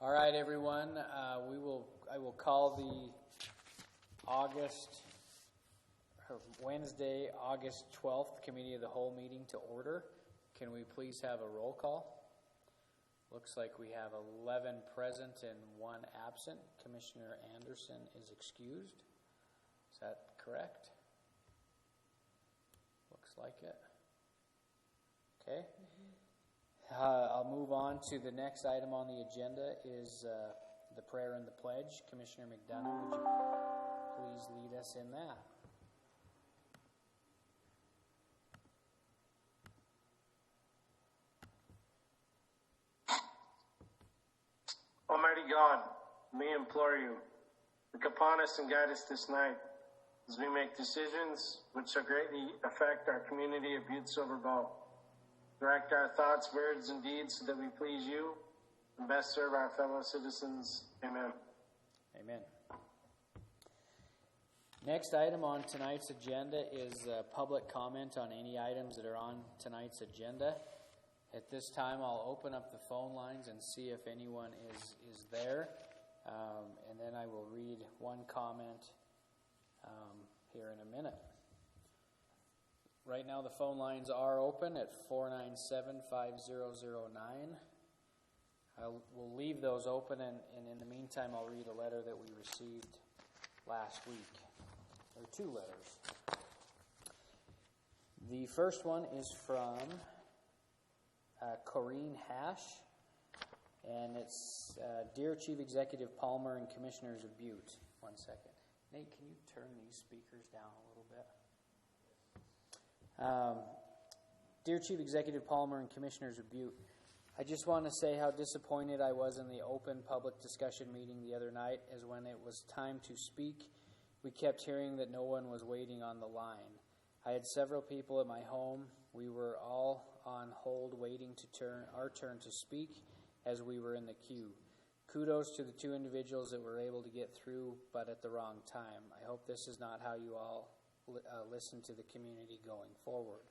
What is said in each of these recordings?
All right, everyone. I will call the Wednesday, August 12th Committee of the Whole meeting to order. Can we please have a roll call? Looks like we have 11 present and 1 absent. Commissioner Anderson is excused. Is that correct? Looks like it. Okay. I'll move on to the next item on the agenda is the prayer and the pledge. Commissioner McDonough, would you please lead us in that? Almighty God, we implore you, look upon us and guide us this night as we make decisions which shall greatly affect our community of Butte-Silver. Direct our thoughts, words, and deeds so that we please you and best serve our fellow citizens. Amen. Amen. Next item on tonight's agenda is public comment on any items that are on tonight's agenda. At this time, I'll open up the phone lines and see if anyone is there. And then I will read one comment here in a minute. Right now, the phone lines are open at 497-5009. We'll leave those open, and in the meantime, I'll read a letter that we received last week. There are 2 letters. The first one is from Corrine Hash, and it's Dear Chief Executive Palmer and Commissioners of Butte. 1 second. Nate, can you turn these speakers down a little bit? Dear Chief Executive Palmer and Commissioners of Butte, I just want to say how disappointed I was in the open public discussion meeting the other night, as when it was time to speak, we kept hearing that no one was waiting on the line. I had several people at my home. We were all on hold waiting our turn to speak as we were in the queue. Kudos to the 2 individuals that were able to get through, but at the wrong time. I hope this is not how you all listen to the community going forward.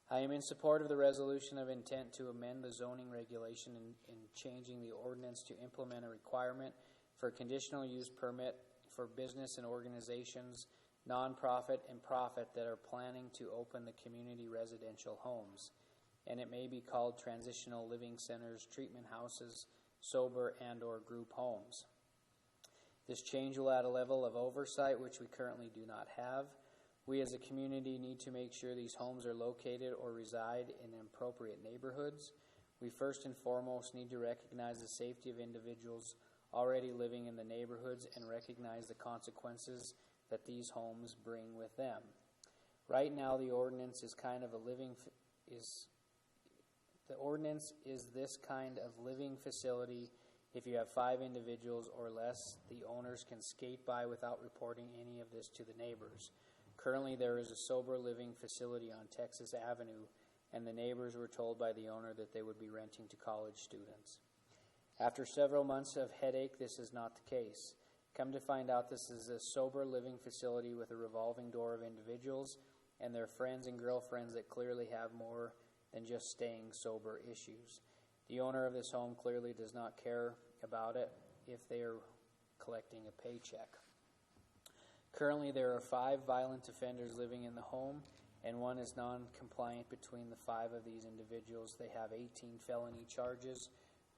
I am in support of the resolution of intent to amend the zoning regulation in changing the ordinance to implement a requirement for a conditional use permit for business and organizations, nonprofit and profit, that are planning to open the community residential homes. And it may be called transitional living centers, treatment houses, sober and or group homes. This change will add a level of oversight which we currently do not have. We as a community need to make sure these homes are located or reside in appropriate neighborhoods. We first and foremost need to recognize the safety of individuals already living in the neighborhoods and recognize the consequences that these homes bring with them. Right now, the ordinance is this kind of living facility. If you have 5 individuals or less, the owners can skate by without reporting any of this to the neighbors. Currently, there is a sober living facility on Texas Avenue, and the neighbors were told by the owner that they would be renting to college students. After several months of headache, this is not the case. Come to find out, this is a sober living facility with a revolving door of individuals and their friends and girlfriends that clearly have more than just staying sober issues. The owner of this home clearly does not care about it if they are collecting a paycheck. Currently, there are 5 violent offenders living in the home, and 1 is non-compliant. Between the 5 of these individuals, they have 18 felony charges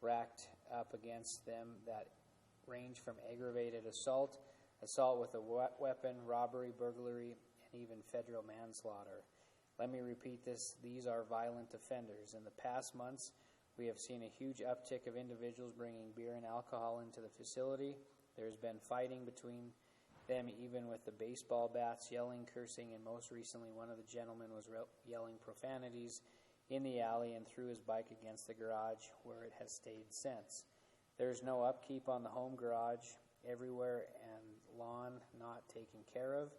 racked up against them that range from aggravated assault, assault with a weapon, robbery, burglary, and even federal manslaughter. Let me repeat this. These are violent offenders. In the past months, we have seen a huge uptick of individuals bringing beer and alcohol into the facility. There has been fighting between them, even with the baseball bats, yelling, cursing, and most recently one of the gentlemen was yelling profanities in the alley and threw his bike against the garage, where it has stayed since. There is no upkeep on the home garage everywhere, and lawn not taken care of.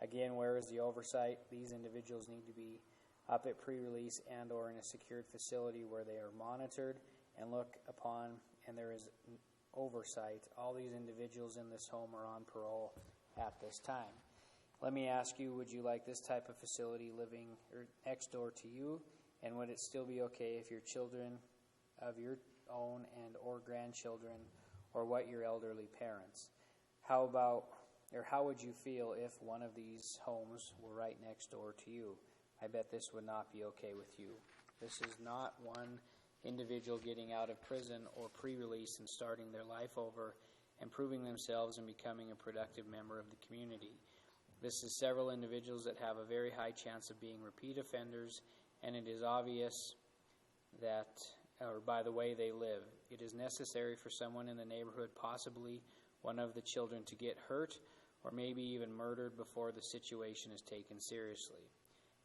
Again, where is the oversight? These individuals need to be up at pre-release and or in a secured facility where they are monitored and looked upon, and there is oversight. All these individuals in this home are on parole at this time. Let me ask you, would you like this type of facility living next door to you? And would it still be okay if your children of your own and or grandchildren, or what your elderly parents? How would you feel if one of these homes were right next door to you? I bet this would not be okay with you. This is not one individual getting out of prison or pre-release and starting their life over and proving themselves and becoming a productive member of the community. This is several individuals that have a very high chance of being repeat offenders, and it is obvious that, or by the way they live, it is necessary for someone in the neighborhood, possibly one of the children, to get hurt or maybe even murdered before the situation is taken seriously.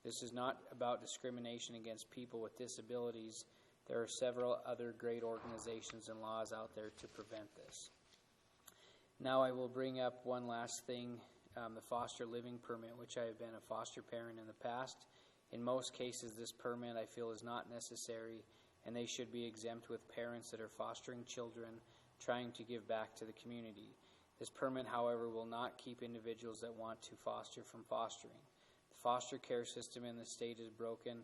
This is not about discrimination against people with disabilities. There are several other great organizations and laws out there to prevent this. Now I will bring up one last thing, the foster living permit, which I have been a foster parent in the past. In most cases, this permit I feel is not necessary, and they should be exempt with parents that are fostering children trying to give back to the community. This permit, however, will not keep individuals that want to foster from fostering. The foster care system in the state is broken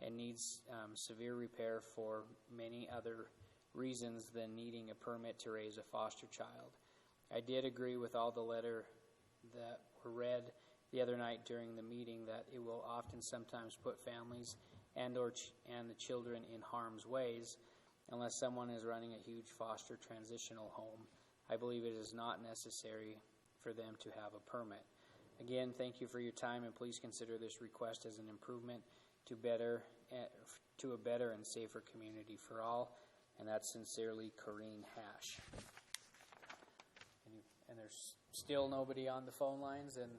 and needs severe repair for many other reasons than needing a permit to raise a foster child. I did agree with all the letter that were read the other night during the meeting that it will often sometimes put families and the children in harm's ways unless someone is running a huge foster transitional home. I believe it is not necessary for them to have a permit. Again, thank you for your time, and please consider this request as an improvement to a better and safer community for all. And that's sincerely Corrine Hash. And there's still nobody on the phone lines, and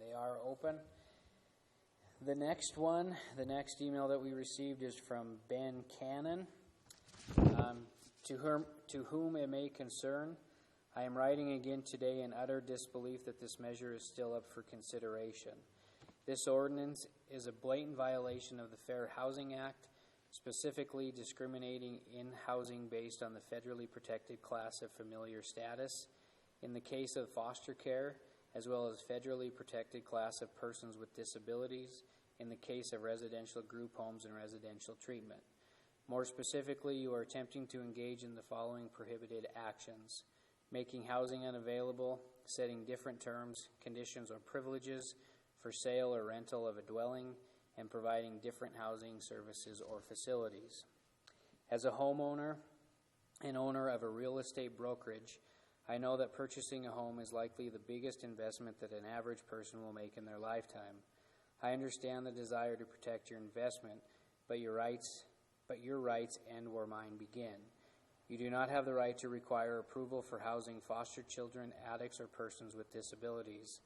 they are open. The next email that we received is from Ben Cannon. To whom it may concern, I am writing again today in utter disbelief that this measure is still up for consideration. This ordinance is a blatant violation of the Fair Housing Act, specifically discriminating in housing based on the federally protected class of familiar status, in the case of foster care, as well as federally protected class of persons with disabilities, in the case of residential group homes and residential treatment. More specifically, you are attempting to engage in the following prohibited actions: making housing unavailable, setting different terms, conditions, or privileges for sale or rental of a dwelling, and providing different housing services or facilities. As a homeowner and owner of a real estate brokerage, I know that purchasing a home is likely the biggest investment that an average person will make in their lifetime. I understand the desire to protect your investment, but your rights end where mine begin. You do not have the right to require approval for housing foster children, addicts, or persons with disabilities.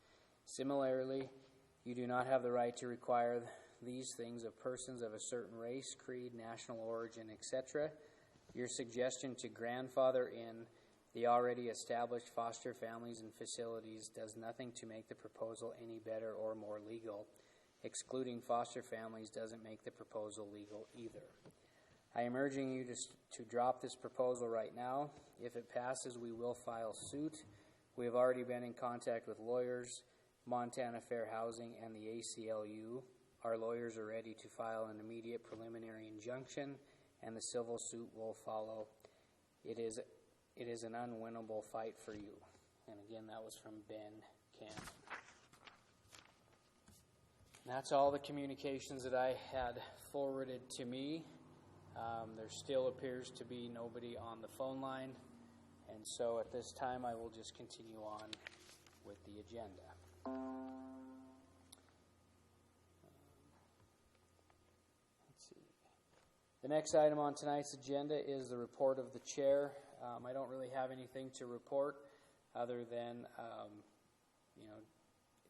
Similarly, you do not have the right to require these things of persons of a certain race, creed, national origin, etc. Your suggestion to grandfather in the already established foster families and facilities does nothing to make the proposal any better or more legal. Excluding foster families doesn't make the proposal legal either. I am urging you to drop this proposal right now. If it passes, we will file suit. We have already been in contact with lawyers, Montana Fair Housing, and the ACLU. Our lawyers are ready to file an immediate preliminary injunction, and the civil suit will follow. It is an unwinnable fight for you. And again, that was from Ben Cannon. That's all the communications that I had forwarded to me. There still appears to be nobody on the phone line, and so at this time I will just continue on with the agenda. Let's see. The next item on tonight's agenda is the report of the chair. I don't really have anything to report other than,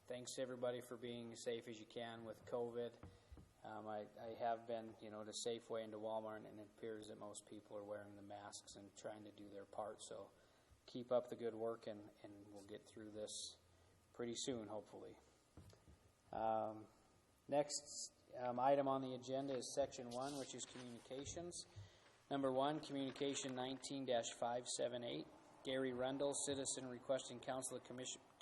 thanks to everybody for being as safe as you can with COVID. I have been, to Safeway and to Walmart, and it appears that most people are wearing the masks and trying to do their part. So keep up the good work, and we'll get through this pretty soon, hopefully. Next item on the agenda is Section 1, which is communications. Number 1, Communication 19-578. Gary Rundle, citizen, requesting Council of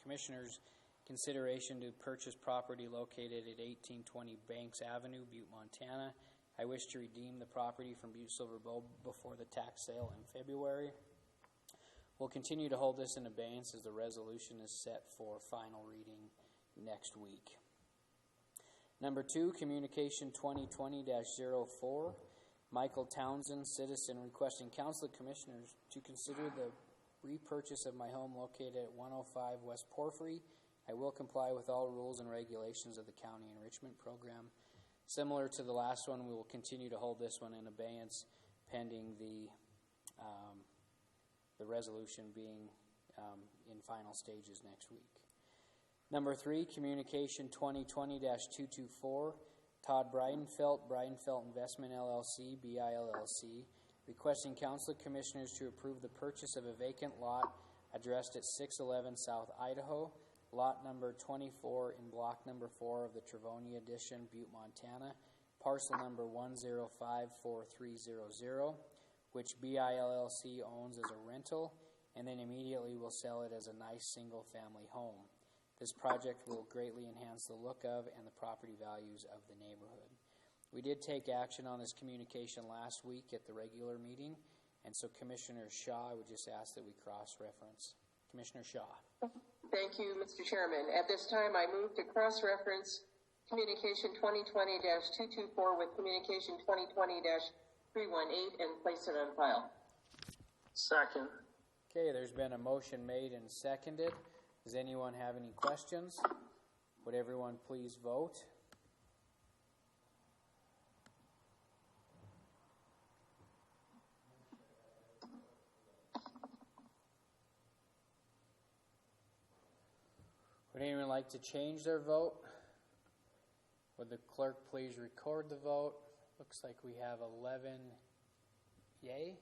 Commissioners consideration to purchase property located at 1820 Banks Avenue, Butte, Montana, I wish to redeem the property from Butte-Silver Bow before the tax sale in February. We'll continue to hold this in abeyance as the resolution is set for final reading next week. Number 2, Communication 2020-04. Michael Townsend, citizen, requesting Council of Commissioners to consider the repurchase of my home located at 105 West Porphyry. I will comply with all rules and regulations of the County Enrichment Program. Similar to the last one, we will continue to hold this one in abeyance pending the resolution being in final stages next week. Number 3, Communication 2020-224. Todd Breidenfeld, Breidenfeld Investment LLC, BILLC, requesting Council of Commissioners to approve the purchase of a vacant lot addressed at 611 South Idaho, lot number 24 in block number 4 of the Travonia Edition, Butte, Montana, parcel number 1054300, which BILLC owns as a rental, and then immediately will sell it as a nice single-family home. This project will greatly enhance the look of and the property values of the neighborhood. We did take action on this communication last week at the regular meeting, and so Commissioner Shaw, I would just ask that we cross-reference. Commissioner Shaw. Thank you, Mr. Chairman. At this time, I move to cross-reference Communication 2020-224 with Communication 2020-318 and place it on file. Second. Okay, there's been a motion made and seconded. Does anyone have any questions? Would everyone please vote? Would anyone like to change their vote? Would the clerk please record the vote? Looks like we have 11 yay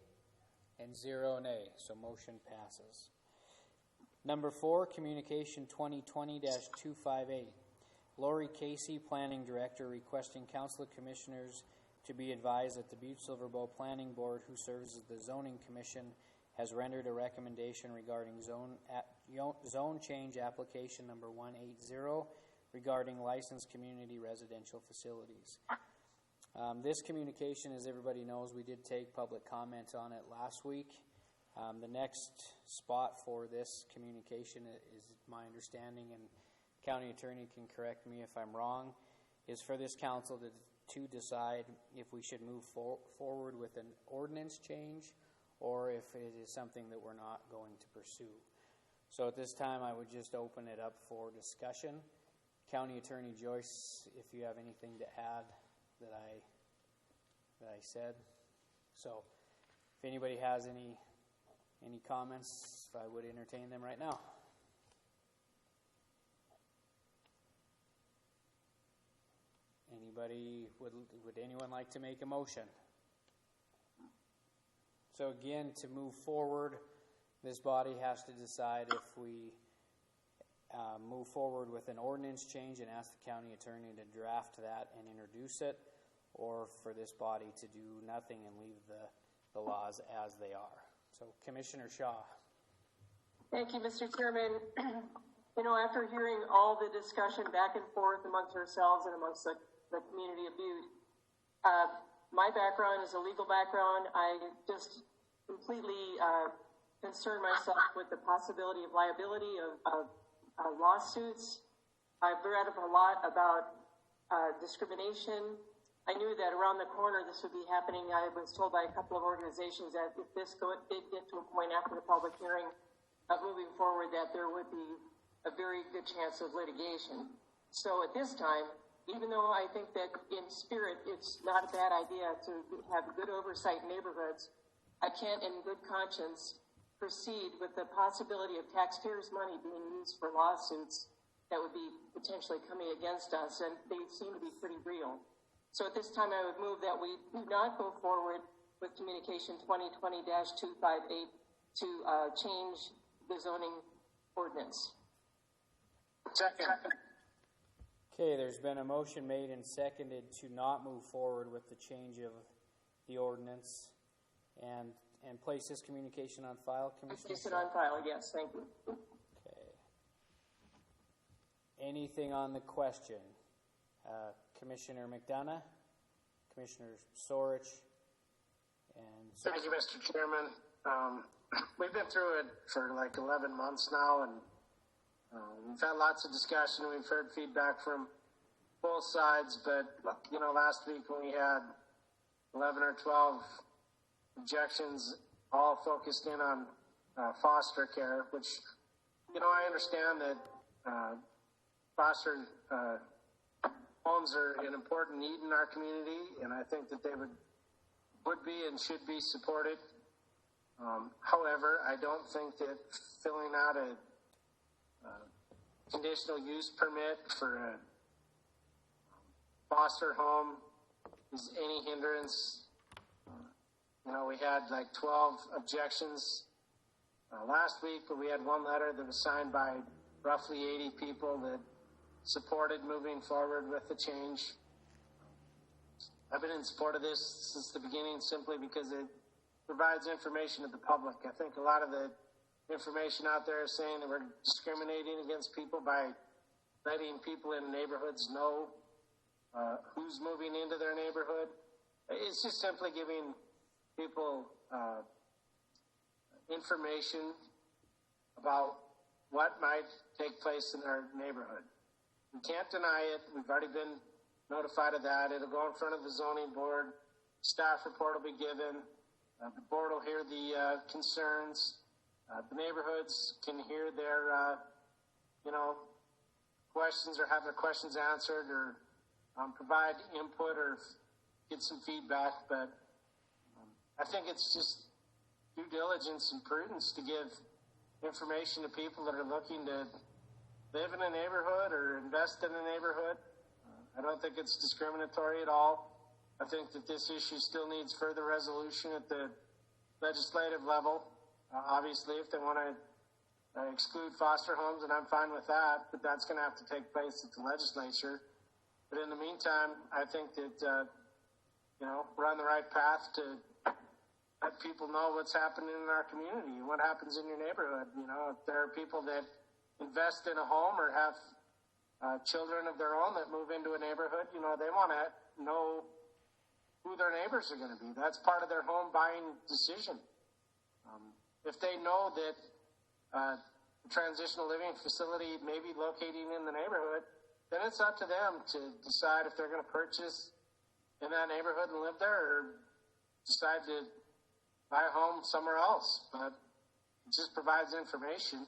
and 0 nay, so motion passes. Number 4, Communication 2020-258. Lori Casey, Planning Director, requesting Council of Commissioners to be advised that the Butte-Silver Bow Planning Board, who serves as the Zoning Commission, has rendered a recommendation regarding zone change application number 180 regarding licensed community residential facilities. This communication, as everybody knows, we did take public comment on it last week. The next spot for this communication is my understanding, and County Attorney can correct me if I'm wrong, is for this council to decide if we should move forward with an ordinance change or if it is something that we're not going to pursue. So at this time, I would just open it up for discussion. County Attorney Joyce, if you have anything to add that I said. So if anybody has any comments, I would entertain them right now. Anybody, would anyone like to make a motion? So again, to move forward, this body has to decide if we move forward with an ordinance change and ask the county attorney to draft that and introduce it, or for this body to do nothing and leave the laws as they are. So Commissioner Shaw. Thank you, Mr. Chairman. After hearing all the discussion back and forth amongst ourselves and amongst the community of Butte, my background is a legal background. I just completely concern myself with the possibility of liability of lawsuits. I've read a lot about discrimination. I knew that around the corner this would be happening. I was told by a couple of organizations that if this did get to a point after the public hearing of moving forward, that there would be a very good chance of litigation. So at this time, even though I think that in spirit it's not a bad idea to have good oversight in neighborhoods, I can't in good conscience proceed with the possibility of taxpayers' money being used for lawsuits that would be potentially coming against us, and they seem to be pretty real. So at this time I would move that we do not go forward with Communication 2020-258 to change the zoning ordinance. Second. Okay, there's been a motion made and seconded to not move forward with the change of the ordinance and place this communication on file, Commissioner? Place it on file, yes, thank you. Okay. Anything on the question? Commissioner McDonough? Commissioner Sorich. And so, Thank you, Mr. Chairman. We've been through it for like 11 months now, and we've had lots of discussion. We've heard feedback from both sides, but, last week when we had 11 or 12 objections, all focused in on foster care, which, I understand that foster homes are an important need in our community, and I think that they would be and should be supported. However, I don't think that filling out a conditional use permit for a foster home is any hindrance. We had like 12 objections last week, but we had one letter that was signed by roughly 80 people that supported moving forward with the change. I've been in support of this since the beginning simply because it provides information to the public. I think a lot of the information out there is saying that we're discriminating against people by letting people in neighborhoods know who's moving into their neighborhood. It's just simply giving people information about what might take place in their neighborhood. We can't deny it. We've already been notified of that. It'll go in front of the zoning board. Staff report will be given. The board will hear the concerns. The neighborhoods can hear their, questions or have their questions answered or provide input or get some feedback. But I think it's just due diligence and prudence to give information to people that are looking to live in a neighborhood or invest in a neighborhood. I don't think it's discriminatory at all. I think that this issue still needs further resolution at the legislative level. Obviously, if they want to exclude foster homes, and I'm fine with that, but that's going to have to take place at the legislature. But in the meantime, I think that, we're on the right path to let people know what's happening in our community and what happens in your neighborhood. If there are people that invest in a home or have children of their own that move into a neighborhood, they want to know who their neighbors are going to be. That's part of their home buying decision. If they know that a transitional living facility may be locating in the neighborhood, then it's up to them to decide if they're going to purchase in that neighborhood and live there or decide to buy a home somewhere else. But it just provides information.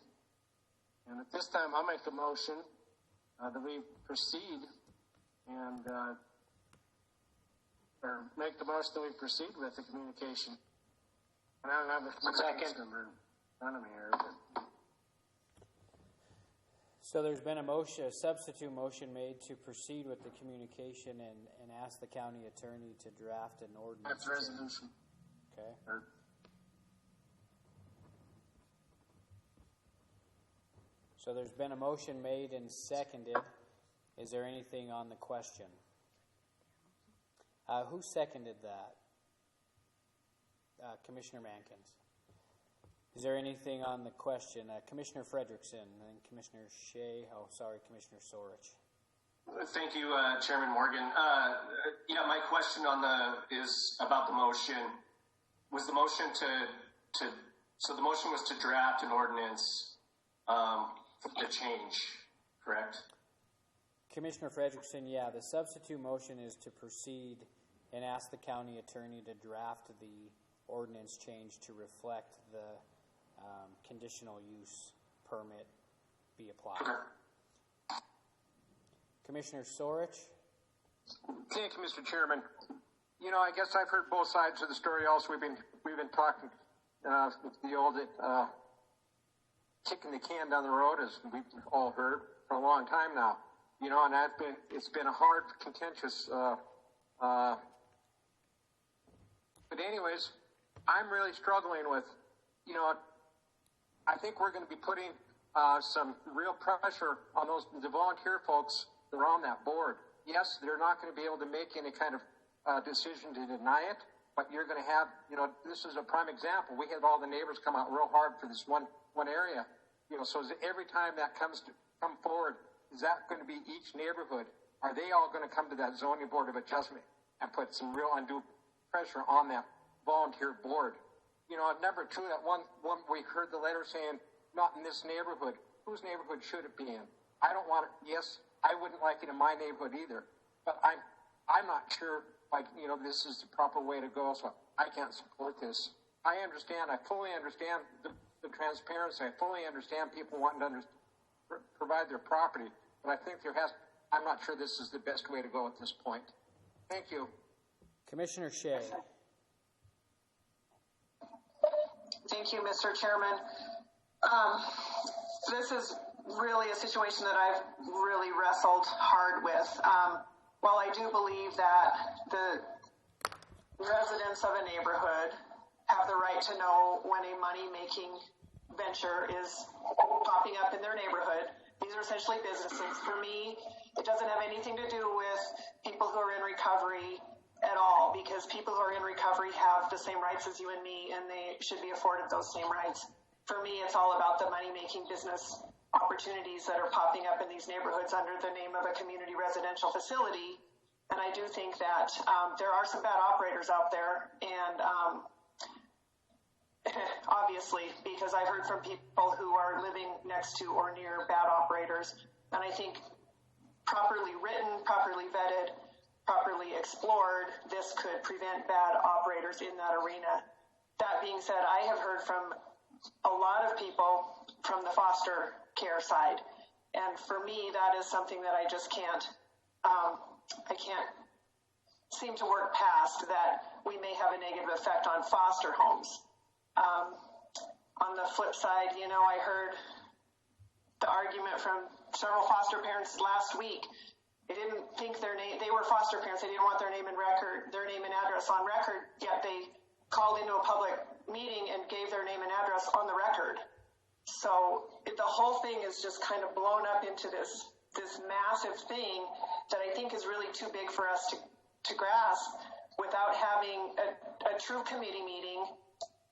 And at this time, I'll make a motion that we proceed and or make the motion that we proceed with the communication. And I don't have the communication number in front of me here. But. So there's been a substitute motion made to proceed with the communication and ask the county attorney to draft an ordinance. That's resolution. Okay. So there's been a motion made and seconded. Is there anything on the question? Who seconded that? Commissioner Mankins. Is there anything on the question? Commissioner Frederickson and Commissioner Shea. Commissioner Sorich. Thank you, Chairman Morgan. My question is about the motion. Was the motion so the motion was to draft an ordinance to change, correct? Commissioner Frederickson, yeah, the substitute motion is to proceed and ask the county attorney to draft the ordinance change to reflect the conditional use permit be applied. Okay. Commissioner Sorich? Thank you, Mr. Chairman. I guess I've heard both sides of the story. Also, we've been talking the old kicking the can down the road, as we've all heard for a long time now. And it's been a hard, contentious. But anyways, I'm really struggling with. I think we're going to be putting some real pressure on the volunteer folks that are on that board. Yes, they're not going to be able to make any kind of decision to deny it, but you're going to have, this is a prime example. We had all the neighbors come out real hard for this one area. So every time that come forward, is that going to be each neighborhood? Are they all going to come to that zoning board of adjustment and put some real undue pressure on that volunteer board. You know, at number two, that one we heard the letter saying, not in this neighborhood. Whose neighborhood should it be in? I don't want it. Yes, I wouldn't like it in my neighborhood either. But I'm not sure, like, you know, this is the proper way to go, so I can't support this. I fully understand the transparency. I fully understand people wanting to provide their property, but I think I'm not sure this is the best way to go at this point. Thank you. Commissioner Shea. Thank you, Mr. Chairman. This is really a situation that I've really wrestled hard with. While I do believe that the residents of a neighborhood have the right to know when a money-making venture is popping up in their neighborhood, these are essentially businesses. For me, it doesn't have anything to do with people who are in recovery at all, because people who are in recovery have the same rights as you and me, and they should be afforded those same rights. For me, it's all about the money-making business opportunities that are popping up in these neighborhoods under the name of a community residential facility. And I do think that there are some bad operators out there, and obviously, because I've heard from people who are living next to or near bad operators, and I think properly written, properly vetted, properly explored, this could prevent bad operators in that arena. That being said, I have heard from a lot of people from the foster care side, and for me, that is something that I just can't seem to work past, that we may have a negative effect on foster homes. On the flip side, you know, I heard the argument from several foster parents last week. They didn't think they were foster parents. They didn't want their name and address on record, yet they called into a public meeting and gave their name and address on the record. So the whole thing is just kind of blown up into this massive thing that I think is really too big for us to grasp without having a true committee meeting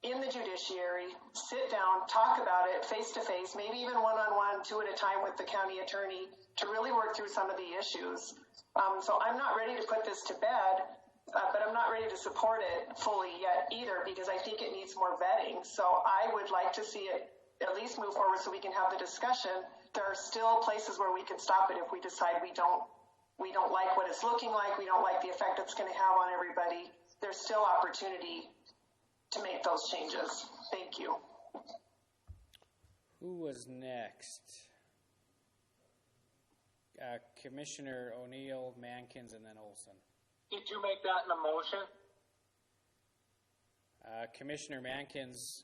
in the judiciary, sit down, talk about it face to face, maybe even one-on-one, two at a time with the county attorney, to really work through some of the issues. So I'm not ready to put this to bed, but I'm not ready to support it fully yet either, because I think it needs more vetting. So I would like to see it at least move forward so we can have the discussion. There are still places where we can stop it if we decide we don't like what it's looking like, we don't like the effect it's going to have on everybody. There's still opportunity to make those changes. Thank you. Who was next? Commissioner O'Neill, Mankins, and then Olson. Did you make that in a motion? Commissioner Mankins,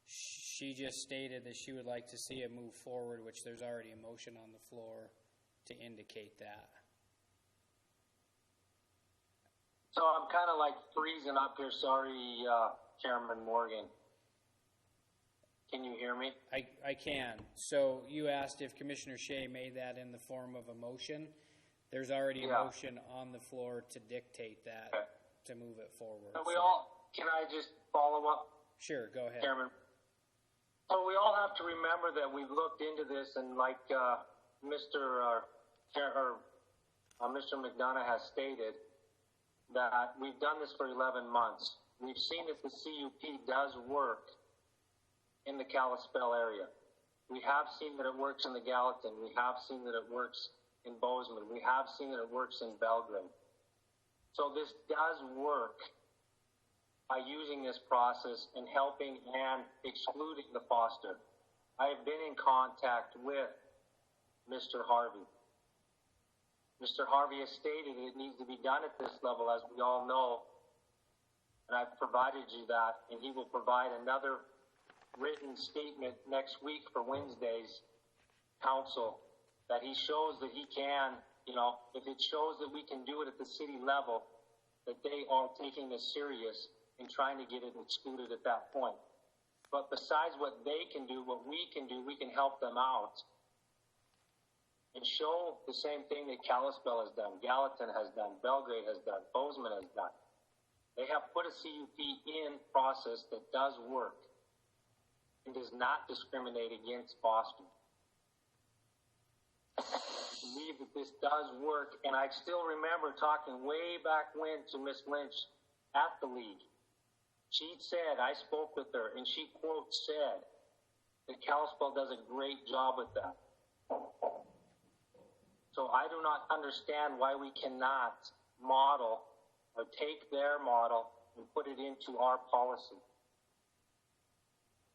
she just stated that she would like to see it move forward, which there's already a motion on the floor to indicate that. So I'm kind of like freezing up here. Sorry, Chairman Morgan. Can you hear me? I can. So you asked if Commissioner Shea made that in the form of a motion. There's already a motion on the floor to dictate that, to move it forward. So can I just follow up? Sure, go ahead. Chairman. So we all have to remember that we've looked into this, and like Mr. McDonough has stated, that we've done this for 11 months. We've seen that the CUP does work in the Kalispell area. We have seen that it works in the Gallatin. We have seen that it works in Bozeman. We have seen that it works in Belgrade. So this does work by using this process and helping and excluding the foster. I have been in contact with Mr. Harvey. Mr. Harvey has stated it needs to be done at this level, as we all know, and I've provided you that, and he will provide another written statement next week for Wednesday's council that he shows that he can, if it shows that we can do it at the city level, that they are taking this serious and trying to get it excluded at that point. But besides what they can do, what we can do, we can help them out and show the same thing that Kalispell has done, Gallatin has done, Belgrade has done, Bozeman has done. They have put a CUP in process that does work and does not discriminate against fostering. believe that this does work. And I still remember talking way back when to Miss Lynch at the league. She said, I spoke with her, and she quote said that Kalispell does a great job with that. So I do not understand why we cannot model or take their model and put it into our policy.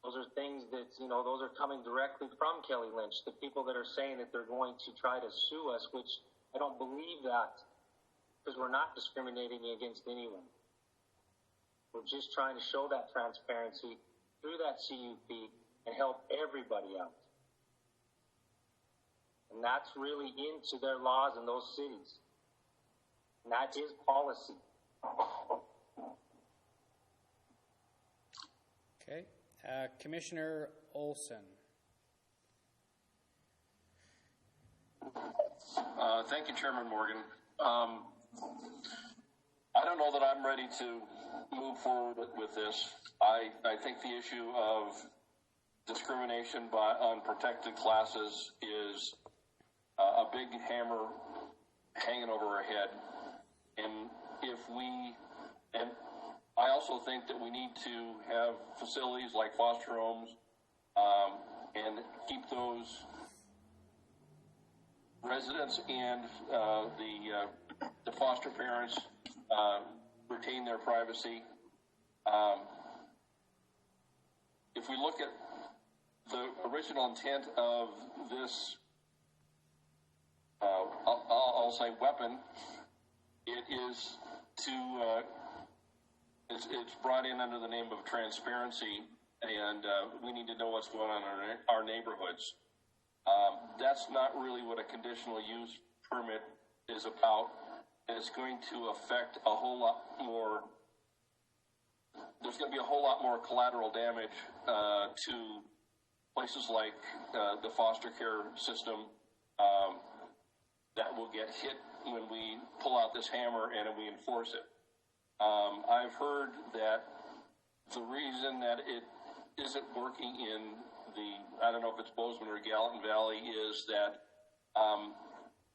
Those are things that, those are coming directly from Kelly Lynch, the people that are saying that they're going to try to sue us, which I don't believe that, because we're not discriminating against anyone. We're just trying to show that transparency through that CUP and help everybody out. And that's really into their laws in those cities. And that is policy. Okay. Commissioner Olson. Thank you, Chairman Morgan. I don't know that I'm ready to move forward with this. I think the issue of discrimination on protected classes is a big hammer hanging over our head. And I also think that we need to have facilities like foster homes and keep those residents and the foster parents retain their privacy. If we look at the original intent of this, I'll say weapon, it is to it's brought in under the name of transparency, and we need to know what's going on in our neighborhoods. That's not really what a conditional use permit is about. It's going to affect a whole lot more. There's going to be a whole lot more collateral damage to places like the foster care system that will get hit when we pull out this hammer and we enforce it. I've heard that the reason that it isn't working in I don't know if it's Bozeman or Gallatin Valley, is that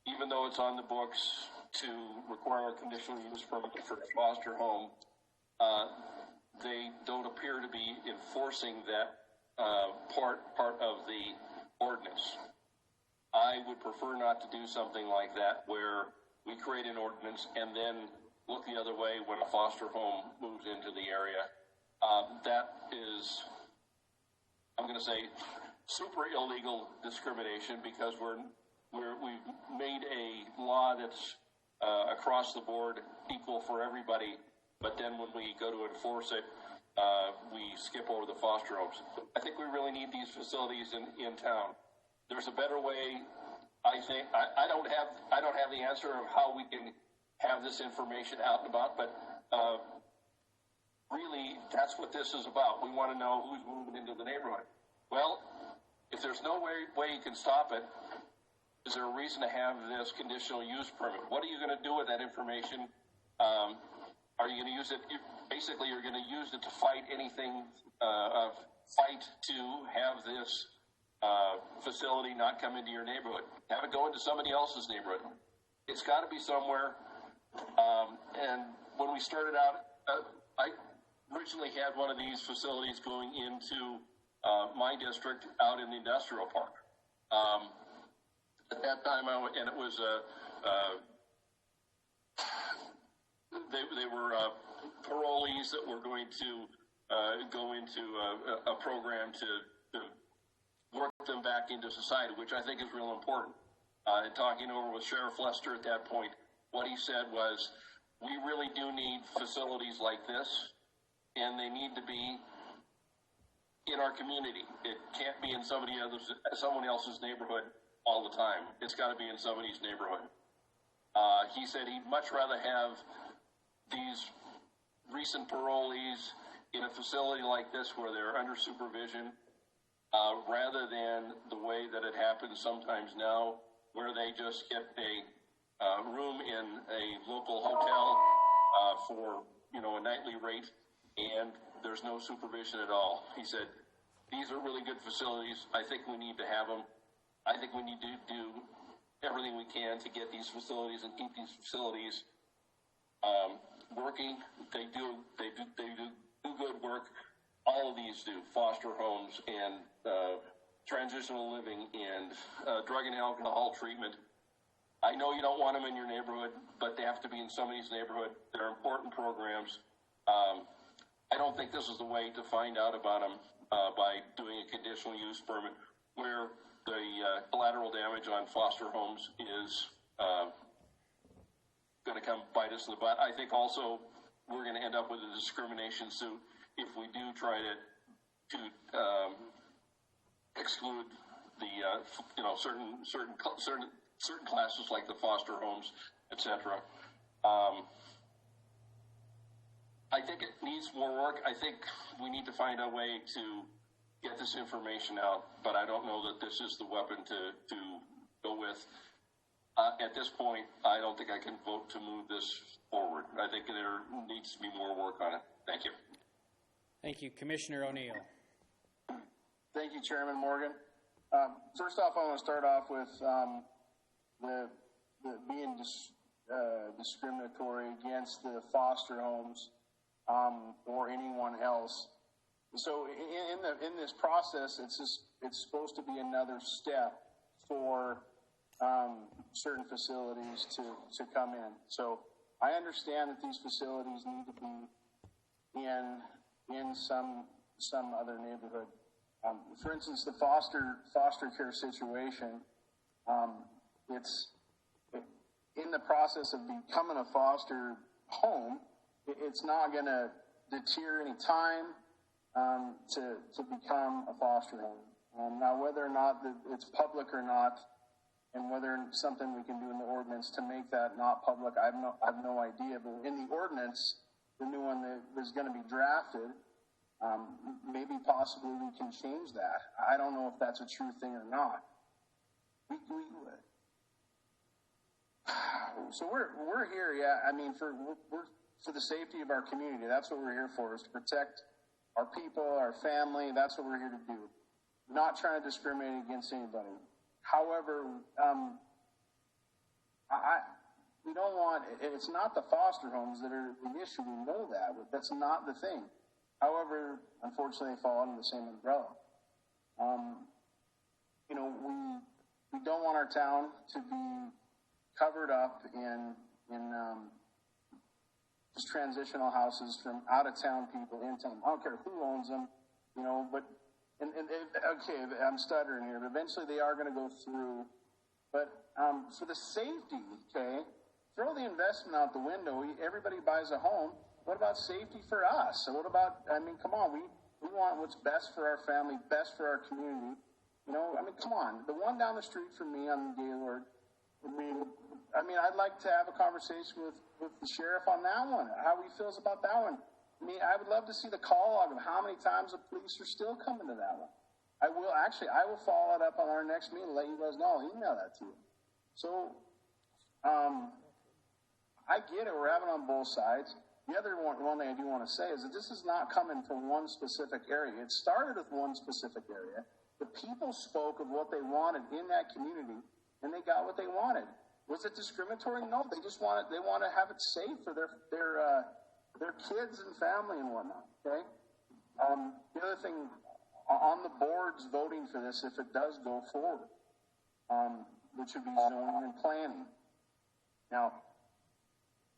even though it's on the books to require a conditional use permit for a foster home, they don't appear to be enforcing that part of the ordinance. I would prefer not to do something like that, where we create an ordinance and then look the other way when a foster home moves into the area. That is, I'm going to say, super illegal discrimination, because we've made a law that's across the board equal for everybody, but then when we go to enforce it, we skip over the foster homes. I think we really need these facilities in town. There's a better way. I think I don't have the answer of how we can have this information out and about, but really, that's what this is about. We want to know who's moving into the neighborhood. Well, if there's no way you can stop it, is there a reason to have this conditional use permit? What are you going to do with that information? Are you going to use it? Basically, you're going to use it to fight anything, fight to have this facility not come into your neighborhood. Have it go into somebody else's neighborhood. It's got to be somewhere. And when we started out, I originally had one of these facilities going into my district out in the industrial park. At that time, it was they were parolees that were going to go into a program to work them back into society, which I think is real important. And talking over with Sheriff Lester at that point, what he said was, we really do need facilities like this, and they need to be in our community. It can't be in someone else's neighborhood all the time. It's got to be in somebody's neighborhood. He said he'd much rather have these recent parolees in a facility like this where they're under supervision, rather than the way that it happens sometimes now, where they just get a room in a local hotel for a nightly rate, and there's no supervision at all. He said, these are really good facilities. I think we need to have them. I think we need to do everything we can to get these facilities and keep these facilities working. They do good work. All of these do, foster homes and transitional living and drug and alcohol treatment. I know you don't want them in your neighborhood, but they have to be in somebody's neighborhood. They're important programs. I don't think this is the way to find out about them by doing a conditional use permit where the collateral damage on foster homes is going to come bite us in the butt. I think also we're going to end up with a discrimination suit if we do try to exclude the certain classes like the foster homes, etc. I think it needs more work. I think we need to find a way to get this information out, but I don't know that this is the weapon to go with. At this point, I don't think I can vote to move this forward. I think there needs to be more work on it. Thank you. Thank you. Commissioner O'Neill. Thank you, Chairman Morgan. First off, I want to start off with the being discriminatory against the foster homes or anyone else. So in this process, it's supposed to be another step for certain facilities to come in. So I understand that these facilities need to be in some other neighborhood. For instance, the foster care situation, it's in the process of becoming a foster home. It's not going to deter any time to become a foster home. Now, whether or not it's public or not, and whether it's something we can do in the ordinance to make that not public, I have no idea. But in the ordinance, the new one that is going to be drafted, maybe possibly we can change that. I don't know if that's a true thing or not. So we're here, yeah. I mean, for the safety of our community. That's what we're here for, is to protect our people, our family. That's what we're here to do. Not trying to discriminate against anybody. However, we don't want. It's not the foster homes that are the issue. We know that, but that's not the thing. However, unfortunately, they fall under the same umbrella. We don't want our town to be covered up in just transitional houses from out of town people in town. I don't care who owns them, but okay, I'm stuttering here, but eventually they are going to go through. But for the safety, okay, throw the investment out the window. Everybody buys a home. What about safety for us? So what about, come on, we want what's best for our family, best for our community. Come on. The one down the street from me on Gaylord, I'd like to have a conversation with the sheriff on that one, how he feels about that one. I would love to see the call log of how many times the police are still coming to that one. I will follow it up on our next meeting, let you guys know. I'll email that to you. So, I get it. We're having on both sides. The other one thing I do want to say is that this is not coming from one specific area. It started with one specific area. The people spoke of what they wanted in that community, and they got what they wanted. Was it discriminatory? No. They just want to have it safe for their kids and family and whatnot. Okay. The other thing, on the boards voting for this, if it does go forward, which would be zoning and planning. Now,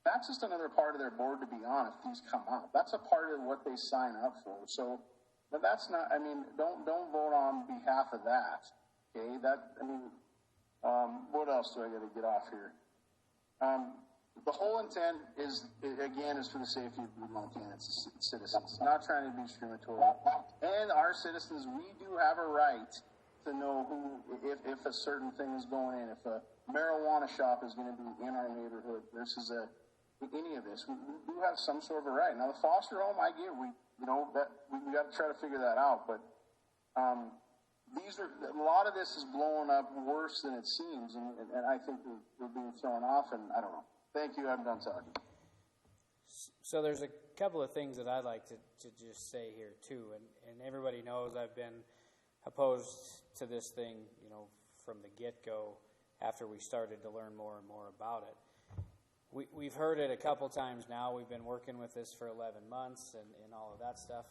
that's just another part of their board to be on if these come out. That's a part of what they sign up for. So, but that's not. Don't vote on behalf of that. Okay. What else do I got to get off here? The whole intent is for the safety of Montana citizens. Not trying to be discriminatory. And our citizens, we do have a right to know if a certain thing is going in. If a marijuana shop is going to be in our neighborhood versus any of this, we do have some sort of a right. Now, the foster home, I get, we got to try to figure that out. But a lot of this is blowing up worse than it seems, and I think we're being thrown off. And I don't know. Thank you. I'm done talking. So there's a couple of things that I'd like to just say here too, and everybody knows I've been opposed to this thing, from the get-go, after we started to learn more and more about it. We've heard it a couple times now. We've been working with this for 11 months and all of that stuff,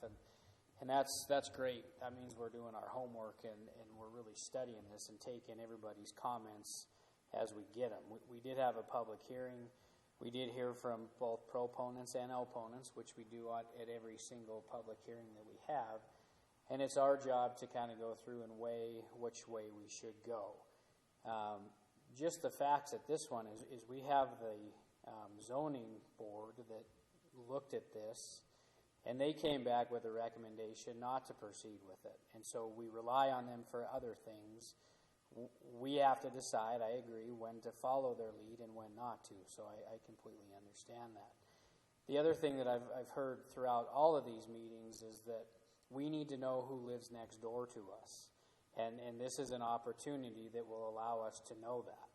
and that's great. That means we're doing our homework and we're really studying this and taking everybody's comments as we get them. We did have a public hearing. We did hear from both proponents and opponents, which we do at every single public hearing that we have. And it's our job to kind of go through and weigh which way we should go. Just the facts at this one is we have the zoning board that looked at this, and they came back with a recommendation not to proceed with it. And so we rely on them for other things. We have to decide, I agree, when to follow their lead and when not to. So I completely understand that. The other thing that I've heard throughout all of these meetings is that we need to know who lives next door to us. And this is an opportunity that will allow us to know that.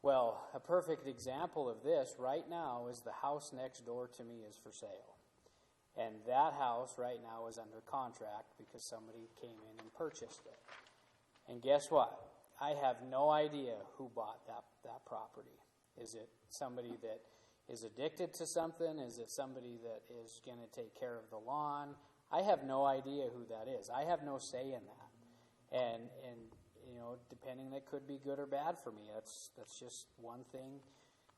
Well, a perfect example of this right now is the house next door to me is for sale. And that house right now is under contract because somebody came in and purchased it. And guess what? I have no idea who bought that property. Is it somebody that is addicted to something? Is it somebody that is going to take care of the lawn? I have no idea who that is. I have no say in that. And you know, depending, that could be good or bad for me. That's just one thing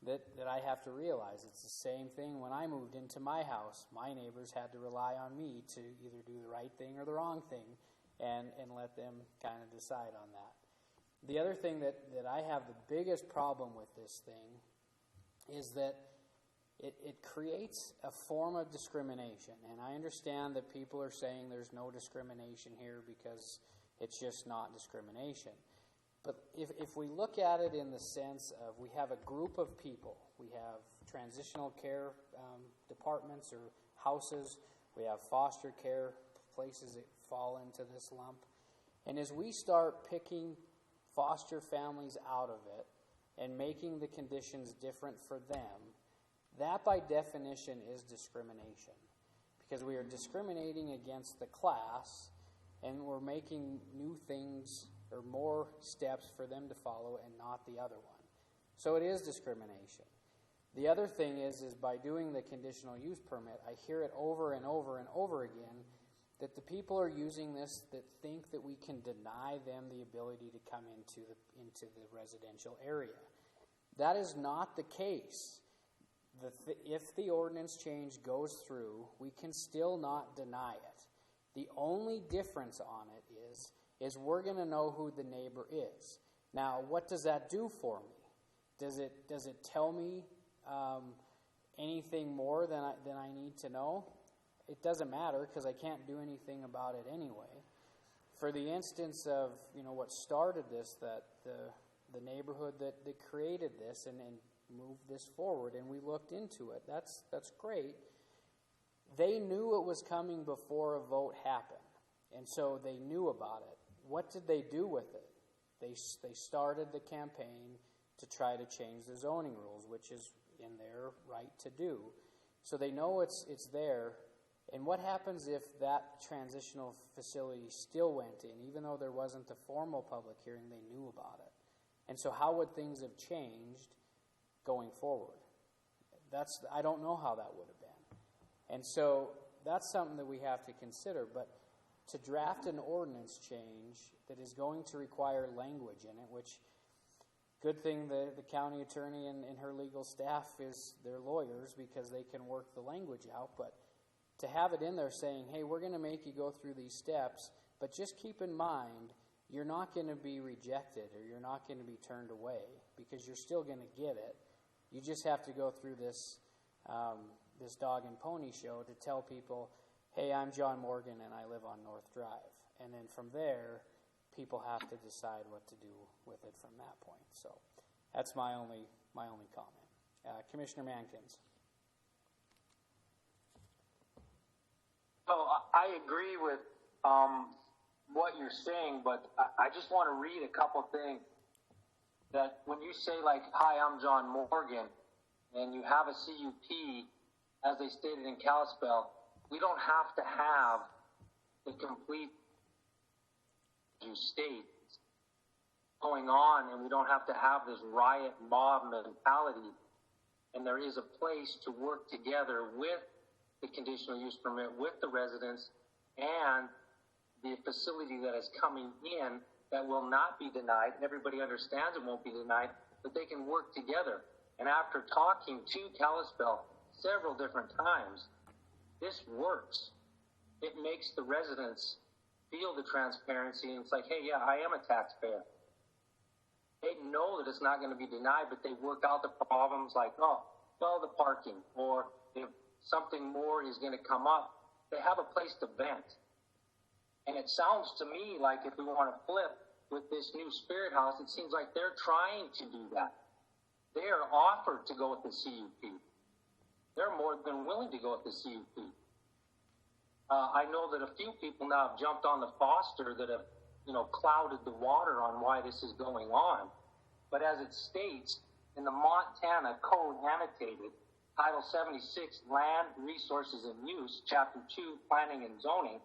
that I have to realize. It's the same thing when I moved into my house. My neighbors had to rely on me to either do the right thing or the wrong thing and let them kind of decide on that. The other thing that I have the biggest problem with this thing is that it creates a form of discrimination. And I understand that people are saying there's no discrimination here because it's just not discrimination. But if we look at it in the sense of we have a group of people, we have transitional care departments or houses, we have foster care places that fall into this lump. And as we start picking foster families out of it and making the conditions different for them, that by definition is discrimination. Because we are discriminating against the class and we're making new things or more steps for them to follow and not the other one. So it is discrimination. The other thing is by doing the conditional use permit, I hear it over and over and over again that the people are using this that think that we can deny them the ability to come into the residential area. That is not the case. If the ordinance change goes through, we can still not deny it. The only difference on it is we're going to know who the neighbor is. Now, what does that do for me? Does it tell me anything more than I need to know? It doesn't matter because I can't do anything about it anyway. For the instance of what started this, that the neighborhood that created this and moved this forward, and we looked into it. That's great. They knew it was coming before a vote happened, and so they knew about it. What did they do with it? They started the campaign to try to change the zoning rules, which is in their right to do. So they know it's there. And what happens if that transitional facility still went in, even though there wasn't a formal public hearing, they knew about it? And so how would things have changed going forward? I don't know how that would have been. And so that's something that we have to consider. But to draft an ordinance change that is going to require language in it, which, good thing the county attorney and her legal staff is their lawyers because they can work the language out, but to have it in there saying, hey, we're going to make you go through these steps, but just keep in mind you're not going to be rejected or you're not going to be turned away because you're still going to get it. You just have to go through this dog and pony show to tell people, hey, I'm John Morgan and I live on North Drive. And then from there, people have to decide what to do with it from that point. So that's my only comment. Commissioner Mankins. So I agree with what you're saying, but I just want to read a couple things. That when you say, like, hi, I'm John Morgan, and you have a CUP, as they stated in Kalispell, we don't have to have the complete, you state, going on, and we don't have to have this riot mob mentality. And there is a place to work together with the conditional use permit, with the residents, and the facility that is coming in that will not be denied. Everybody understands it won't be denied, but they can work together. And after talking to Kalispell several different times, this works. It makes the residents feel the transparency, and it's like, hey, yeah, I am a taxpayer. They know that it's not going to be denied, but they work out the problems like, oh, well, the parking, or if something more is going to come up, they have a place to vent. And it sounds to me like if we want to flip with this new Spirit House, it seems like they're trying to do that. They are offered to go with the CUP. They're more than willing to go with the CUP. I know that a few people now have jumped on the Foster that have, clouded the water on why this is going on. But as it states in the Montana Code Annotated, Title 76, Land, Resources, and Use, Chapter 2, Planning and Zoning,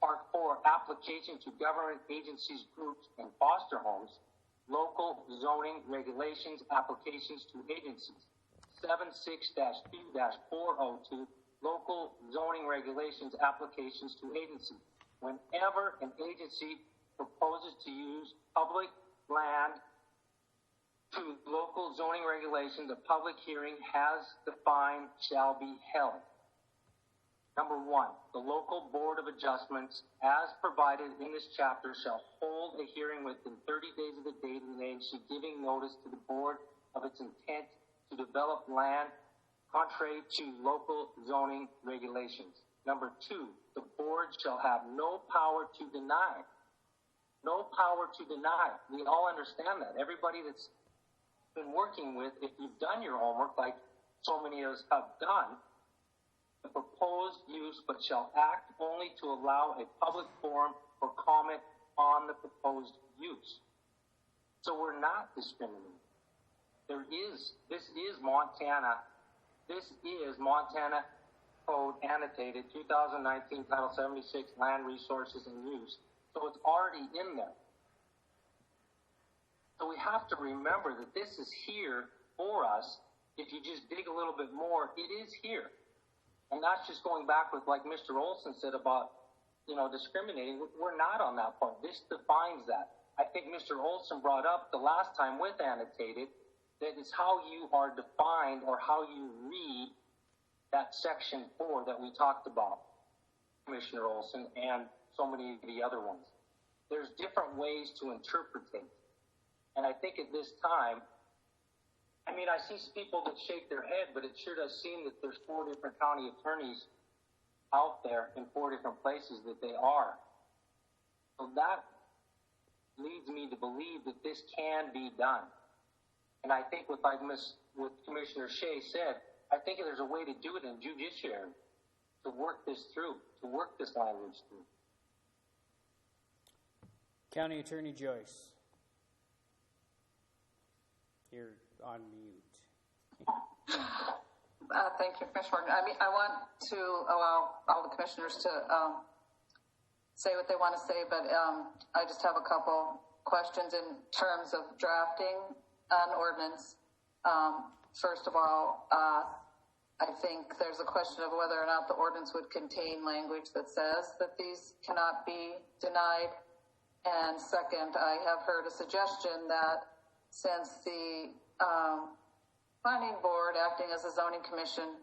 Part 4, Application to Government Agencies, Groups, and Foster Homes, Local Zoning Regulations, Applications to Agencies, 76-2-402, Local Zoning Regulations, Applications to Agencies. Whenever an agency proposes to use public land to local zoning regulations, a public hearing has defined shall be held. Number 1, the local board of adjustments, as provided in this chapter, shall hold a hearing within 30 days of the date of the agency giving notice to the board of its intent to develop land contrary to local zoning regulations. Number 2, the board shall have no power to deny. No power to deny. We all understand that. Everybody that's been working with, if you've done your homework, like so many of us have done, the proposed use, but shall act only to allow a public forum for comment on the proposed use. So we're not discriminating. This is Montana Code Annotated 2019 Title 76 Land Resources and Use. So it's already in there. So we have to remember that this is here for us. If you just dig a little bit more, it is here. And that's just going back with, like Mr. Olson said about, discriminating. We're not on that part. This defines that. I think Mr. Olson brought up the last time with annotated that it's how you are defined or how you read that section 4 that we talked about, Commissioner Olson, and so many of the other ones. There's different ways to interpretate. And I think at this time, I see people that shake their head, but it sure does seem that there's 4 different county attorneys out there in 4 different places that they are. So that leads me to believe that this can be done. And I think what Commissioner Shea said, I think there's a way to do it in judiciary, to work this through, to work this language through. County Attorney Joyce. You're on mute. Thank you, Commissioner Morgan. I want to allow all the commissioners to say what they want to say, but I just have a couple questions in terms of drafting an ordinance. First of all, I think there's a question of whether or not the ordinance would contain language that says that these cannot be denied. And second, I have heard a suggestion that since the planning board, acting as a zoning commission,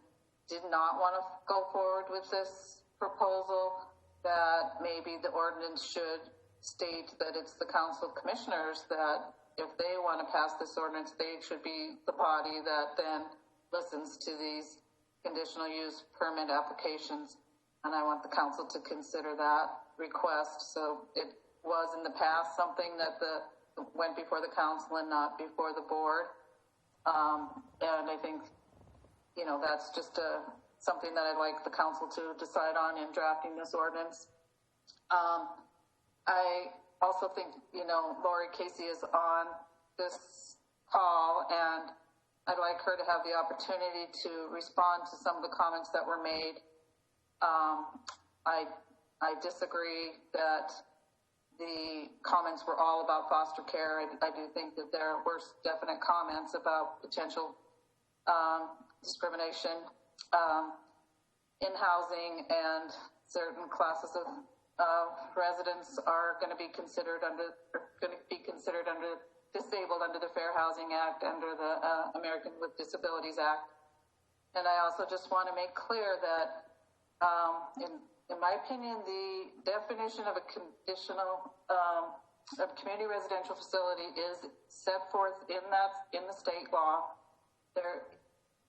did not want to go forward with this proposal, that maybe the ordinance should state that it's the council of commissioners that if they want to pass this ordinance, they should be the body that then listens to these conditional use permit applications. And I want the council to consider that request. So it was in the past something that went before the council and not before the board. And I think, that's just something that I'd like the council to decide on in drafting this ordinance. I also think, Lori Casey is on this call, and I'd like her to have the opportunity to respond to some of the comments that were made. I disagree that the comments were all about foster care. I do think that there were definite comments about potential discrimination in housing, and certain classes of residents are going to be considered under disabled under the Fair Housing Act, under the American with Disabilities Act. And I also just want to make clear that, in my opinion, the definition of a conditional of community residential facility is set forth in the state law. There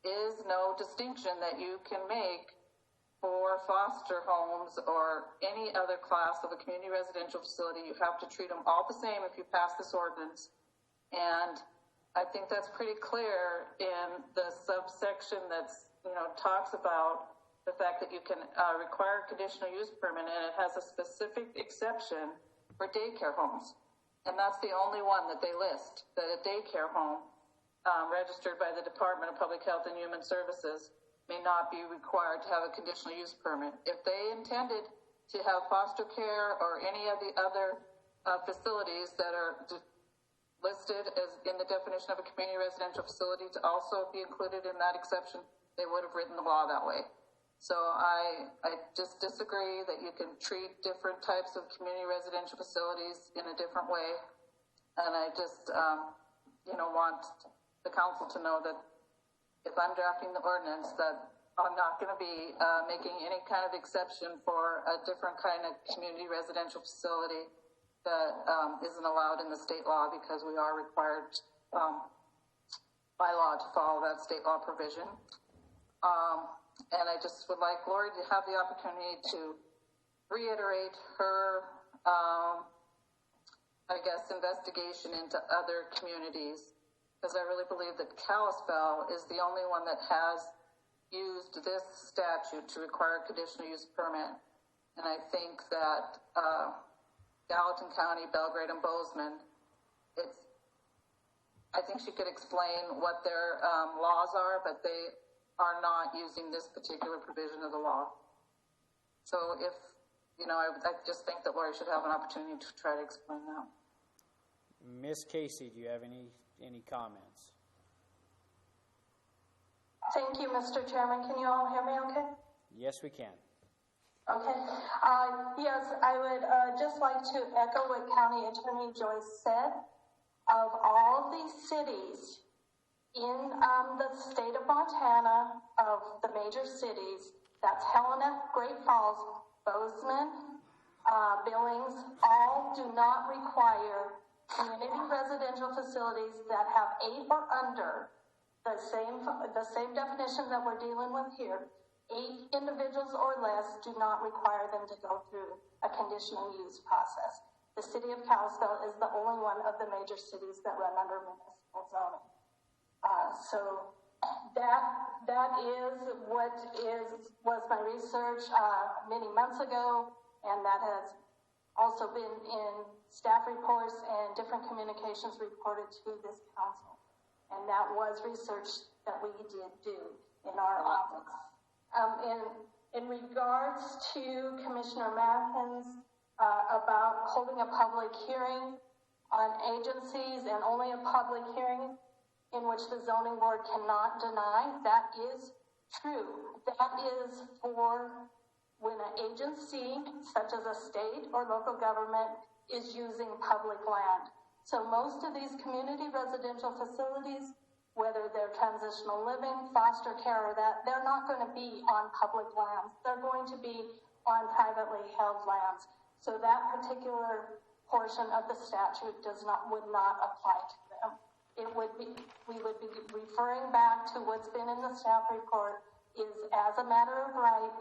is no distinction that you can make for foster homes or any other class of a community residential facility. You have to treat them all the same if you pass this ordinance. And I think that's pretty clear in the subsection that's, talks about the fact that you can require a conditional use permit, and it has a specific exception for daycare homes. And that's the only one that they list, that a daycare home registered by the Department of Public Health and Human Services may not be required to have a conditional use permit. If they intended to have foster care or any of the other facilities that are listed as in the definition of a community residential facility to also be included in that exception, they would have written the law that way. So I just disagree that you can treat different types of community residential facilities in a different way. And I just, want the council to know that if I'm drafting the ordinance, that I'm not going to be making any kind of exception for a different kind of community residential facility that isn't allowed in the state law, because we are required by law to follow that state law provision. And I just would like Lori to have the opportunity to reiterate her, investigation into other communities, because I really believe that Kalispell is the only one that has used this statute to require a conditional use permit. And I think that Gallatin County, Belgrade, and Bozeman, I think she could explain what their laws are, but they are not using this particular provision of the law. So if, I just think that Lori should have an opportunity to try to explain that. Ms. Casey, do you have any comments? Thank you, Mr. Chairman. Can you all hear me okay? Yes, we can. Okay. Yes, I would just like to echo what County Attorney Joyce said. Of all the cities in the state of Montana, of the major cities, that's Helena, Great Falls, Bozeman, Billings, all do not require community residential facilities that have 8 or under the same definition that we're dealing with here. 8 individuals or less do not require them to go through a conditional use process. The city of Kalispell is the only one of the major cities that run under municipal zoning. So that is what was my research many months ago, and that has also been in staff reports and different communications reported to this council. And that was research that we did do in our office. In regards to Commissioner Mathins about holding a public hearing on agencies and only a public hearing in which the zoning board cannot deny, that is true. That is for when an agency, such as a state or local government, is using public land. So most of these community residential facilities, whether they're transitional living, foster care, or that, they're not going to be on public lands. They're going to be on privately held lands. So that particular portion of the statute would not apply to them. We would be referring back to what's been in the staff report is as a matter of right,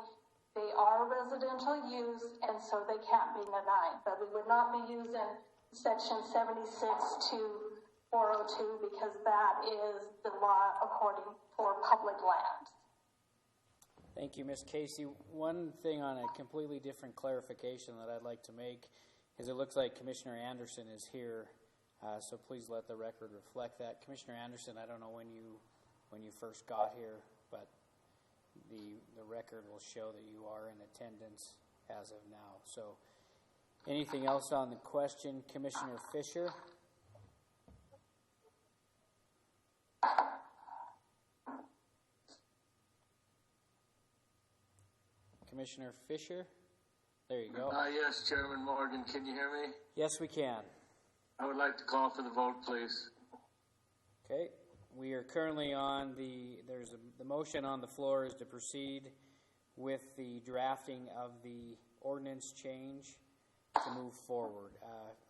they are residential use, and so they can't be denied. But we would not be using Section 76 to 402 because that is the law according for public land. Thank you, Ms. Casey. One thing on a completely different clarification that I'd like to make is it looks like Commissioner Anderson is here, so please let the record reflect that. Commissioner Anderson, I don't know when you first got here, but the record will show that you are in attendance as of now. So Anything else on the question, Commissioner Fisher? Commissioner Fisher? There you go. Yes, Chairman Morgan, can you hear me? Yes, we can. I would like to call for the vote, please. Okay. We are currently on the motion on the floor is to proceed with the drafting of the ordinance change to move forward.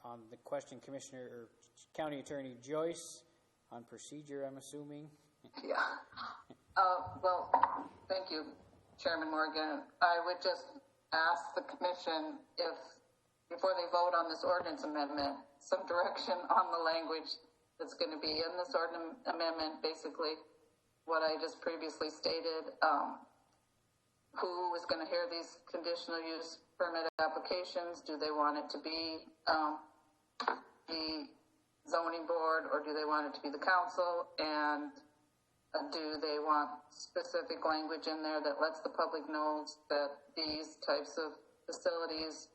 On the question, Commissioner or County Attorney Joyce, on procedure, I'm assuming. Yeah. Well, thank you, Chairman Morgan. I would just ask the commission if, before they vote on this ordinance amendment, some direction on the language that's going to be in this ordinance amendment, basically what I just previously stated. Who is going to hear these conditional use permit applications? Do they want it to be the zoning board, or do they want it to be the council? And do they want specific language in there that lets the public know that these types of facilities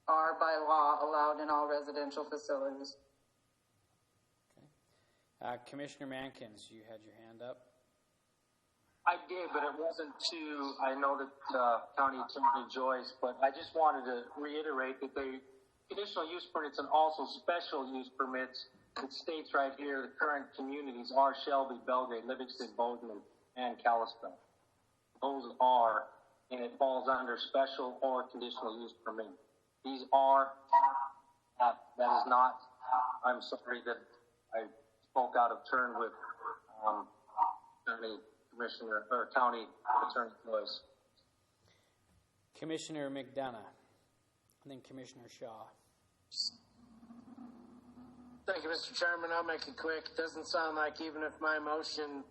are by law allowed in all residential facilities? Okay. Commissioner Mankins, you had your hand up. I did, but it wasn't to, I know that County Attorney Joyce, but I just wanted to reiterate that the conditional use permits and also special use permits, it states right here, the current communities are Shelby, Belgrade, Livingston, Bozeman, and Kalispell. Those are, and it falls under special or conditional use permit. These are, that is not, I'm sorry that I spoke out of turn with Commissioner or County Attorney Joyce. Commissioner McDonough, and then Commissioner Shaw. Thank you, Mr. Chairman. I'll make it quick. It doesn't sound like even if my motion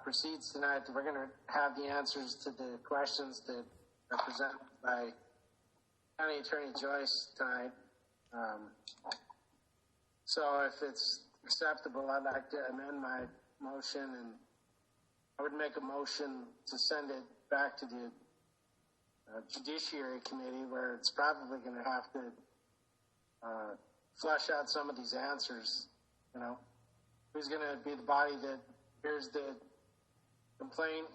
proceeds tonight that we're going to have the answers to the questions that are presented by County Attorney Joyce tonight. So if it's acceptable, I'd like to amend my motion, and I would make a motion to send it back to the Judiciary Committee, where it's probably going to have to flesh out some of these answers. You know, who's going to be the body that hears the complaint,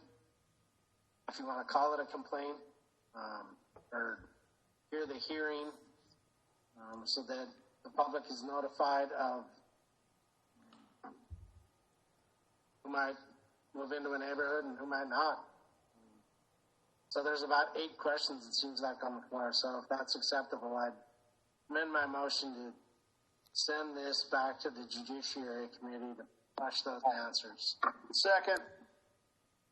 if you want to call it a complaint, or hear the hearing, so that the public is notified of who might move into a neighborhood and who might not. So there's about 8 questions, it seems like, on the floor. So if that's acceptable, I'd amend my motion to send this back to the Judiciary Committee to flesh those answers. Second.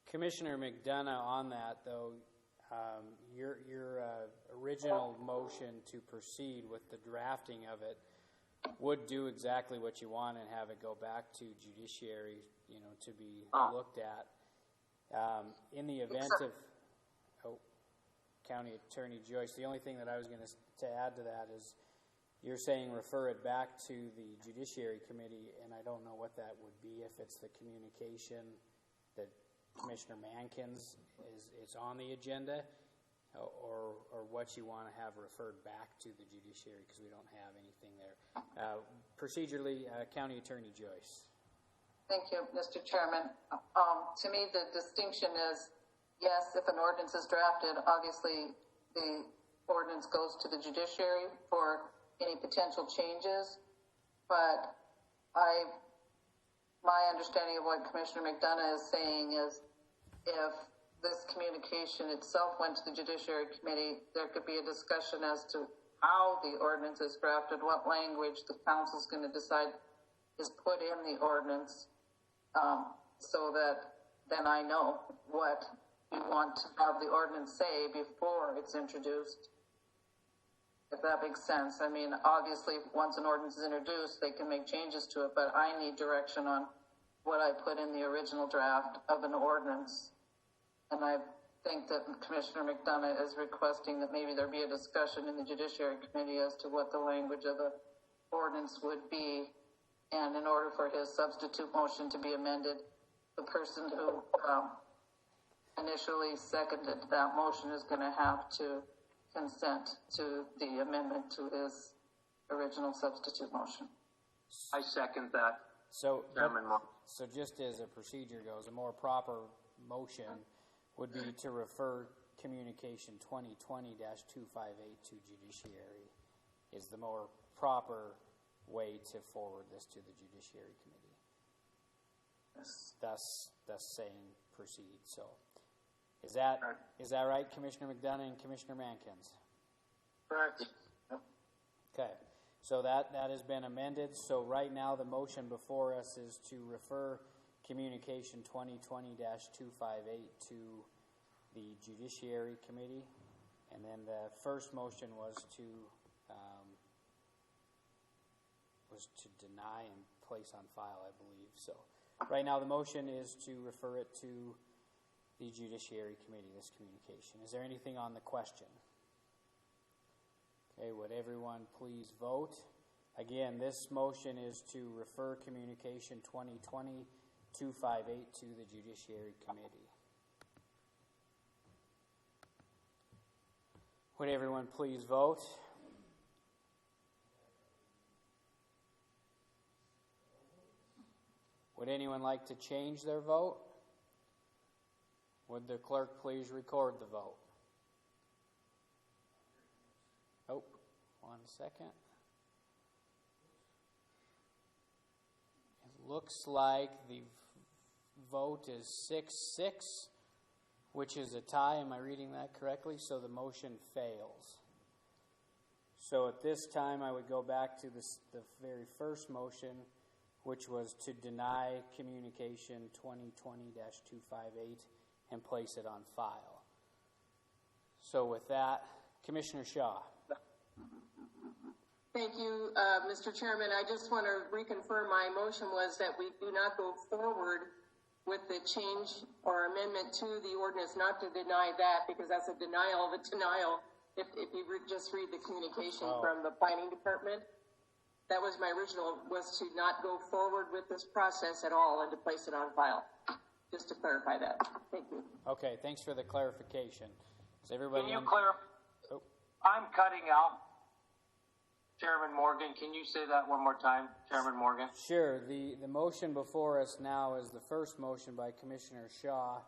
Commissioner McDonough, on that though, your original motion to proceed with the drafting of it would do exactly what you want and have it go back to Judiciary, you know, to be looked at. In the event of County Attorney Joyce, the only thing that I was going to add to that is you're saying refer it back to the Judiciary Committee, and I don't know what that would be, if it's the communication that Commissioner Mankins is on the agenda, or what you want to have referred back to the Judiciary, because we don't have anything there. Procedurally, County Attorney Joyce. Thank you, Mr. Chairman. To me, the distinction is, yes, if an ordinance is drafted, obviously the ordinance goes to the judiciary for any potential changes. But my understanding of what Commissioner McDonough is saying is, if this communication itself went to the Judiciary Committee, there could be a discussion as to how the ordinance is drafted, what language the council is going to decide is put in the ordinance, so that then I know what you want to have the ordinance say before it's introduced, if that makes sense. I mean, obviously, once an ordinance is introduced, they can make changes to it, but I need direction on what I put in the original draft of an ordinance. And I think that Commissioner McDonough is requesting that maybe there be a discussion in the Judiciary Committee as to what the language of the ordinance would be. And in order for his substitute motion to be amended, the person who initially seconded that motion is going to have to consent to the amendment to his original substitute motion. I second that. So, Chairman Morgan. so just as a procedure goes, a more proper motion would be to refer communication 2020-258 to judiciary is the more proper way to forward this to the Judiciary Committee. Thus saying proceed. So is that right, Commissioner McDonough and Commissioner Mankins? Correct. Okay. So that has been amended. So right now the motion before us is to refer communication 2020-258 to the Judiciary Committee. And then the first motion was to deny and place on file, I believe. So right now the motion is to refer it to the Judiciary Committee, this communication. Is there anything on the question? Okay, would everyone please vote? Again, this motion is to refer communication 2020-258 to the Judiciary Committee. Would everyone please vote? Would anyone like to change their vote? Would the clerk please record the vote? Oh, 1 second. It looks like the vote is 6-6, which is a tie. Am I reading that correctly? So the motion fails. So at this time, I would go back to the very first motion, which was to deny communication 2020-258 and place it on file. So with that, Commissioner Shaw. Thank you, Mr. Chairman. I just want to reconfirm my motion was that we do not go forward with the change or amendment to the ordinance, not to deny that, because that's a denial of a denial. If you just read the communication from the planning department, that was my original, was to not go forward with this process at all and to place it on file. Just to clarify that. Thank you. Okay, thanks for the clarification. Is everybody? Can you clarify? Oh. I'm cutting out. Chairman Morgan, can you say that one more time, Chairman Morgan? Sure. The motion before us now is the first motion by Commissioner Shaw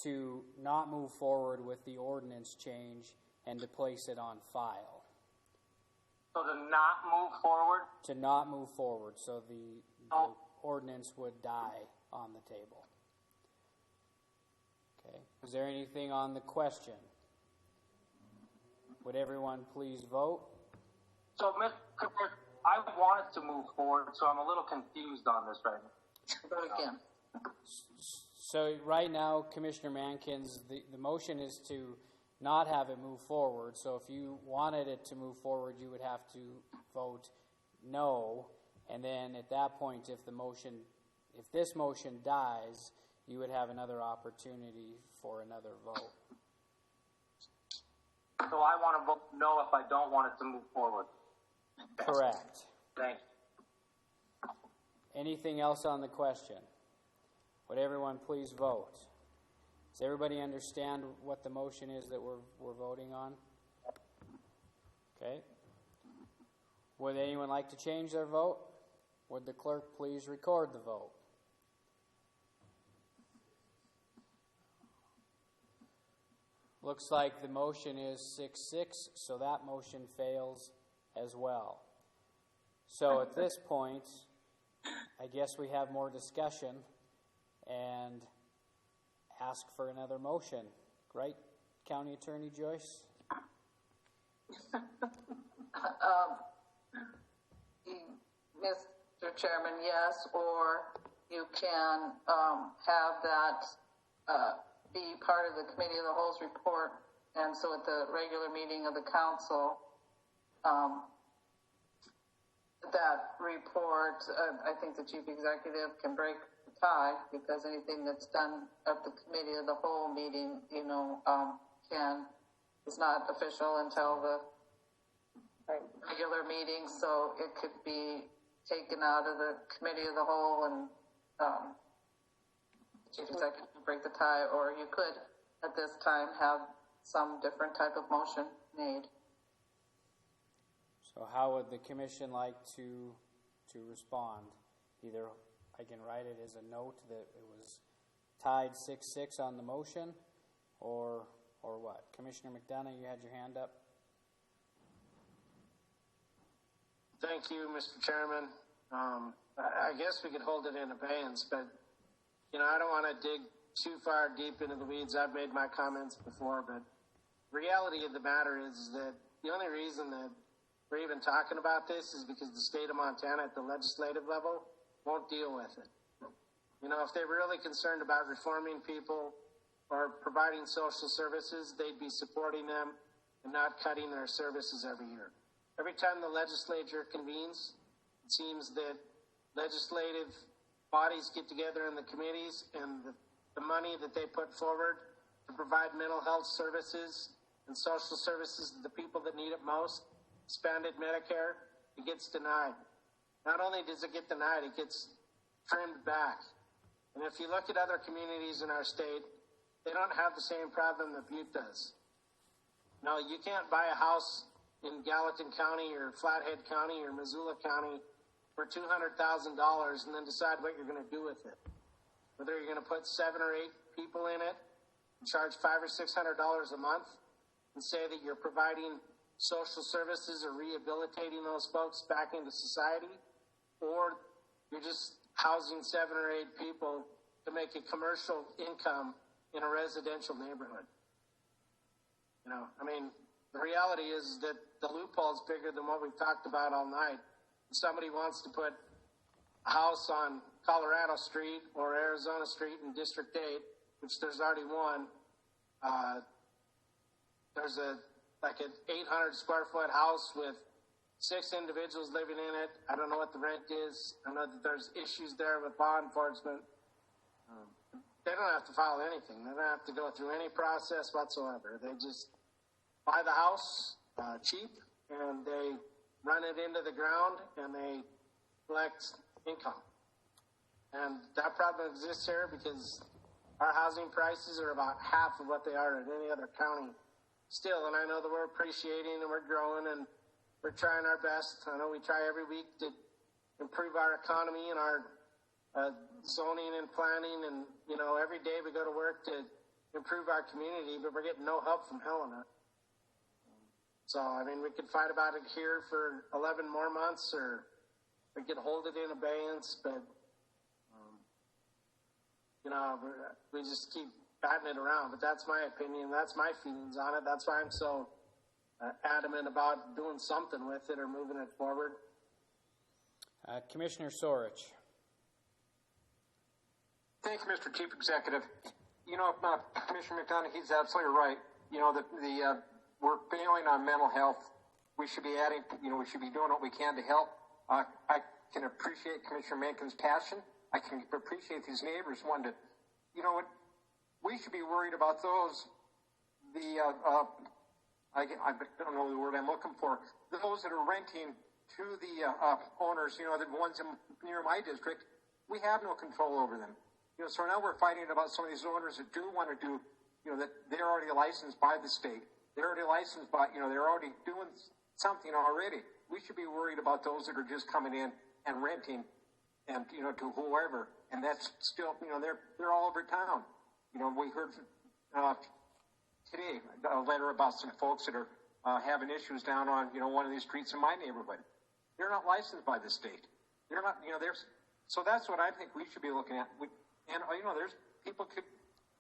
to not move forward with the ordinance change and to place it on file. So to not move forward? To not move forward. So the ordinance would die on the table. Okay. Is there anything on the question? Would everyone please vote? So, Mr. Cooper, I wanted to move forward, so I'm a little confused on this right now. Vote again. So right now, Commissioner Mankins, the motion is to not have it move forward. So if you wanted it to move forward, you would have to vote no. And then at that point, if this motion dies, you would have another opportunity for another vote. So I want to vote no if I don't want it to move forward. Correct. Thank you. Anything else on the question? Would everyone please vote? Does everybody understand what the motion is that we're voting on? Okay. Would anyone like to change their vote? Would the clerk please record the vote? Looks like the motion is 6-6, so that motion fails as well. So at this point, I guess we have more discussion and ask for another motion. Right, County Attorney Joyce? Mr. Chairman, yes, or you can have that be part of the Committee of the Whole's report, and so at the regular meeting of the council, that report, I think the chief executive can break the tie, because anything that's done at the Committee of the Whole meeting, is not official until the regular meeting, so it could be taken out of the Committee of the Whole and the chief executive can break the tie, or you could at this time have some different type of motion made. So how would the commission like to respond? Either I can write it as a note that it was tied 6-6 on the motion, or what? Commissioner McDonough, you had your hand up. Thank you, Mr. Chairman. I guess we could hold it in abeyance, but, I don't want to dig too far deep into the weeds. I've made my comments before, but the reality of the matter is that the only reason that we're even talking about this is because the state of Montana at the legislative level won't deal with it. If they're really concerned about reforming people or providing social services, they'd be supporting them and not cutting their services every year. Every time the legislature convenes, it seems that legislative bodies get together in the committees, and the money that they put forward to provide mental health services and social services to the people that need it most, expanded Medicare, it gets denied. Not only does it get denied, it gets trimmed back. And if you look at other communities in our state, they don't have the same problem that Butte does. No, you can't buy a house in Gallatin County or Flathead County or Missoula County for $200,000 and then decide what you're going to do with it. Whether you're going to put 7 or 8 people in it and charge $500 or $600 a month and say that you're providing social services or rehabilitating those folks back into society, or you're just housing 7 or 8 people to make a commercial income in a residential neighborhood. The reality is that the loophole's bigger than what we've talked about all night. If somebody wants to put a house on Colorado Street or Arizona Street in District 8, which there's already one, there's an 800 square foot house with 6 individuals living in it. I don't know what the rent is. I know that there's issues there with law enforcement. They don't have to file anything. They don't have to go through any process whatsoever. They just buy the house cheap, and they run it into the ground, and they collect income. And that problem exists here because our housing prices are about half of what they are in any other county still. And I know that we're appreciating and we're growing and we're trying our best. I know we try every week to improve our economy and our zoning and planning, and every day we go to work to improve our community, but we're getting no help from Helena. So we could fight about it here for 11 more months, or we could hold it in abeyance, but we just keep batting it around. But that's my opinion. That's my feelings on it. That's why I'm so adamant about doing something with it or moving it forward. Commissioner Sorich. Thank you, Mr. Chief Executive. Commissioner McDonough, he's absolutely right. We're failing on mental health. We should be adding, we should be doing what we can to help. I can appreciate Commissioner Menken's passion. I can appreciate these neighbors wanting to, we should be worried about those, I don't know the word I'm looking for, those that are renting to the owners, the ones near my district. We have no control over them. So now we're fighting about some of these owners that do want to do, that they're already licensed by the state. They're already licensed by, they're already doing something already. We should be worried about those that are just coming in and renting and, to whoever. And that's still, they're all over town. We heard today a letter about some folks that are having issues down on, one of these streets in my neighborhood. They're not licensed by the state. They're not, so that's what I think we should be looking at. There's people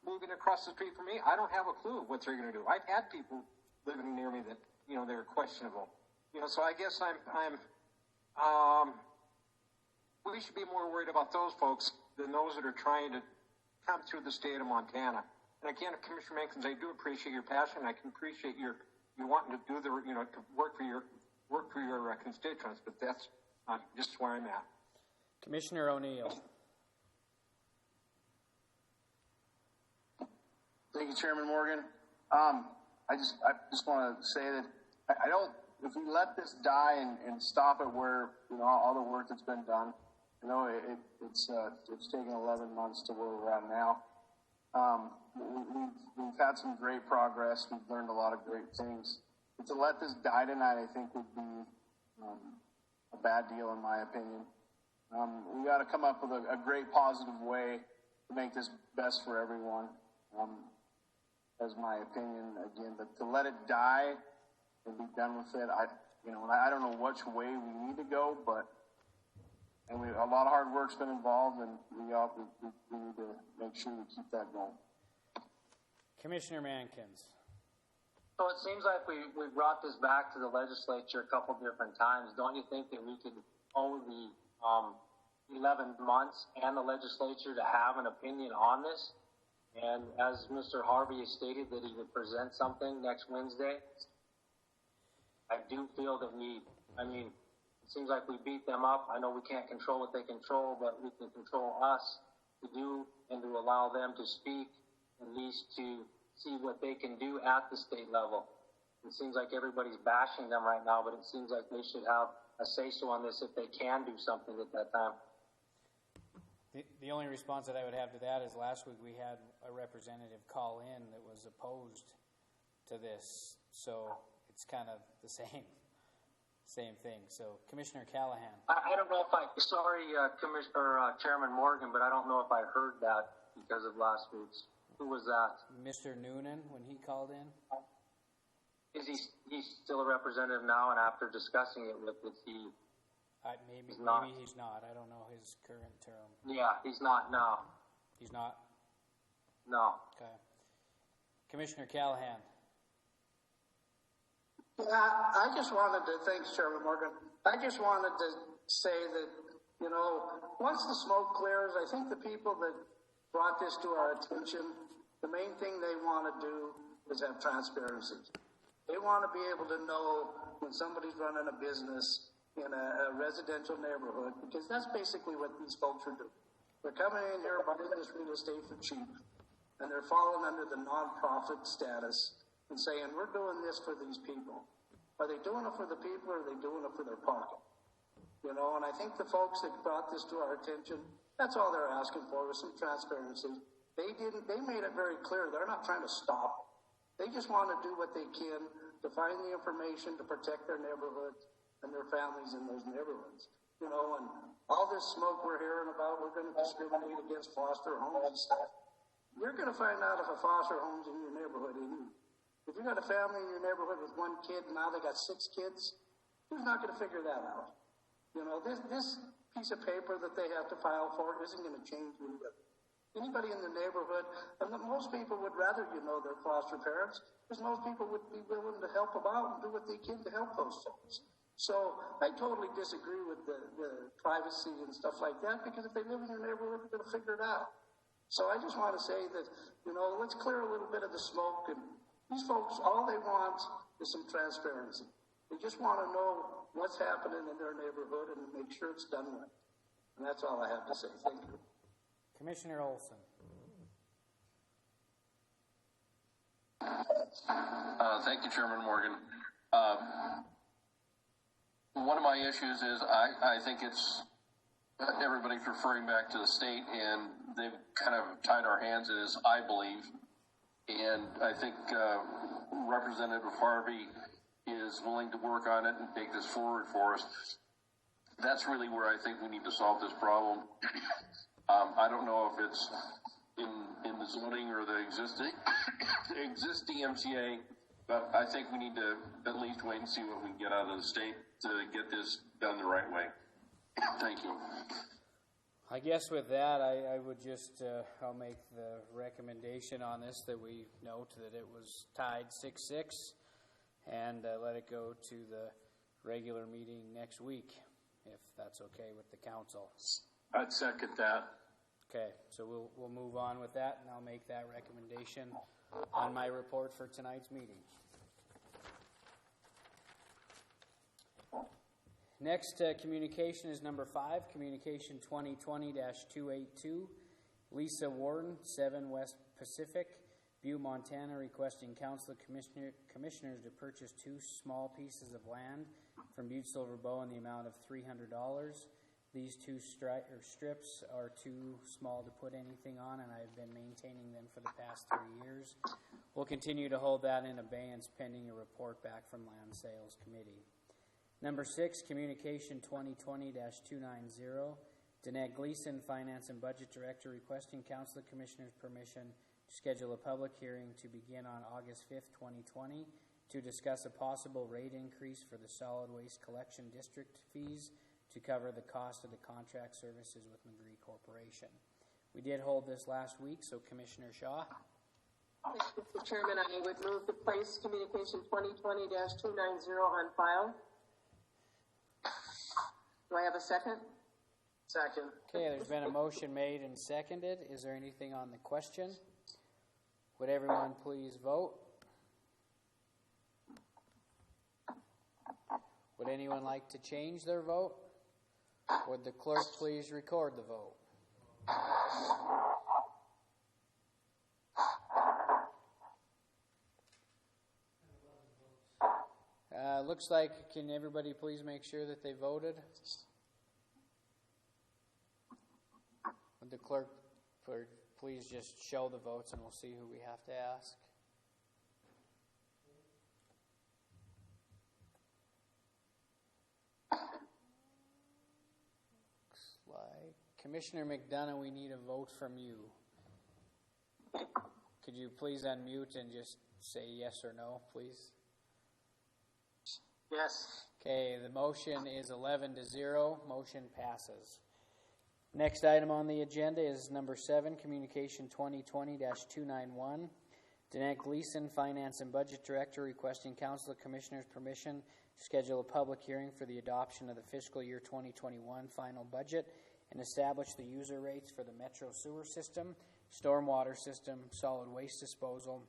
moving across the street from me. I don't have a clue what they're going to do. I've had people living near me that, they're questionable. So I guess we should be more worried about those folks than those that are trying to come through the state of Montana. And again, Commissioner Menkins, I do appreciate your passion. I can appreciate you wanting to do to work for your constituents, but that's just where I'm at. Commissioner O'Neill. Thank you, Chairman Morgan. I just want to say that I don't. If we let this die and stop it where all the work that's been done, it's taken 11 months to where we're at now. We've had some great progress. We've learned a lot of great things, to let this die tonight, I think would be a bad deal in my opinion. We got to come up with a great positive way to make this best for everyone. As my opinion again, but to let it die and be done with it, I don't know which way we need to go, but a lot of hard work's been involved, and we need to make sure we keep that going. Commissioner Mankins. So it seems like we brought this back to the legislature a couple different times. Don't you think that we could owe the 11 months and the legislature to have an opinion on this? And as Mr. Harvey has stated that he would present something next Wednesday, I do feel that it seems like we beat them up. I know we can't control what they control, but we can control us to do and to allow them to speak, at least to see what they can do at the state level. It seems like everybody's bashing them right now, but it seems like they should have a say-so on this if they can do something at that time. The only response that I would have to that is last week we had a representative call in that was opposed to this, so it's kind of the same thing. So, Commissioner Callahan. I don't know if Chairman Morgan, but I don't know if I heard that because of last week's. Who was that? Mr. Noonan, when he called in. Is he's still a representative now, and after discussing it with us, maybe he's not. I don't know his current term. Yeah, he's not now. He's not? No. Okay. Commissioner Callahan. Yeah, I just wanted to, thanks, Chairman Morgan. I just wanted to say that, once the smoke clears, I think the people that brought this to our attention, the main thing they want to do is have transparency. They want to be able to know when somebody's running a business in a residential neighborhood, because that's basically what these folks are doing. They're coming in here buying this real estate for cheap, and they're falling under the nonprofit status and saying, we're doing this for these people. Are they doing it for the people, or are they doing it for their pocket? And I think the folks that brought this to our attention, that's all they're asking for, was some transparency. They made it very clear they're not trying to stop. They just want to do what they can to find the information to protect their neighborhoods and their families in those neighborhoods. And all this smoke we're hearing about, we're going to discriminate against foster homes and stuff. You're going to find out if a foster home's in your neighborhood, isn't it? If you got a family in your neighborhood with one kid and now they got 6 kids, who's not going to figure that out? This piece of paper that they have to file for isn't going to change anybody in the neighborhood. And most people would rather they're foster parents, because most people would be willing to help them out and do what they can to help those folks. So I totally disagree with the privacy and stuff like that, because if they live in your neighborhood, they're going to figure it out. So I just want to say that, let's clear a little bit of the smoke. And these folks, all they want is some transparency. They just want to know what's happening in their neighborhood and make sure it's done right. And that's all I have to say. Thank you. Commissioner Olson. Thank you, Chairman Morgan. One of my issues is I think it's everybody's referring back to the state, and they've kind of tied our hands in this, I believe. And I think Representative Harvey is willing to work on it and take this forward for us. That's really where I think we need to solve this problem. I don't know if it's in the zoning or the existing MCA, but I think we need to at least wait and see what we can get out of the state to get this done the right way. Thank you. I guess with that, I would just, I'll make the recommendation on this that we note that it was tied 6-6 and let it go to the regular meeting next week, if that's okay with the council. I'd second that. Okay, so we'll move on with that, and I'll make that recommendation on my report for tonight's meeting. Next communication is number 5, communication 2020-282. Lisa Warden, 7 West Pacific, Butte, Montana, requesting council commissioners to purchase 2 small pieces of land from Butte-Silver in the amount of $300. These two strips are too small to put anything on, and I've been maintaining them for the past 3 years. We'll continue to hold that in abeyance pending a report back from Land Sales Committee. Number 6, Communication 2020-290. Danette Gleason, Finance and Budget Director, requesting Council of Commissioners' permission to schedule a public hearing to begin on August 5th, 2020, to discuss a possible rate increase for the solid waste collection district fees to cover the cost of the contract services with McGree Corporation. We did hold this last week, so Commissioner Shaw. Mr. Chairman, I would move to place Communication 2020-290 on file. Do I have a second? Second. Okay, there's been a motion made and seconded. Is there anything on the question? Would everyone please vote? Would anyone like to change their vote? Would the clerk please record the vote? Looks like, can everybody please make sure that they voted? Would the clerk please just show the votes and we'll see who we have to ask? Looks like Commissioner McDonough, we need a vote from you. Could you please unmute and just say yes or no, please? Yes. Okay, the motion is 11-0. Motion passes. Next item on the agenda is number 7, Communication 2020-291. Danette Gleason, Finance and Budget Director, requesting Council of Commissioners' permission to schedule a public hearing for the adoption of the fiscal year 2021 final budget and establish the user rates for the Metro Sewer System, Stormwater System, Solid Waste Disposal,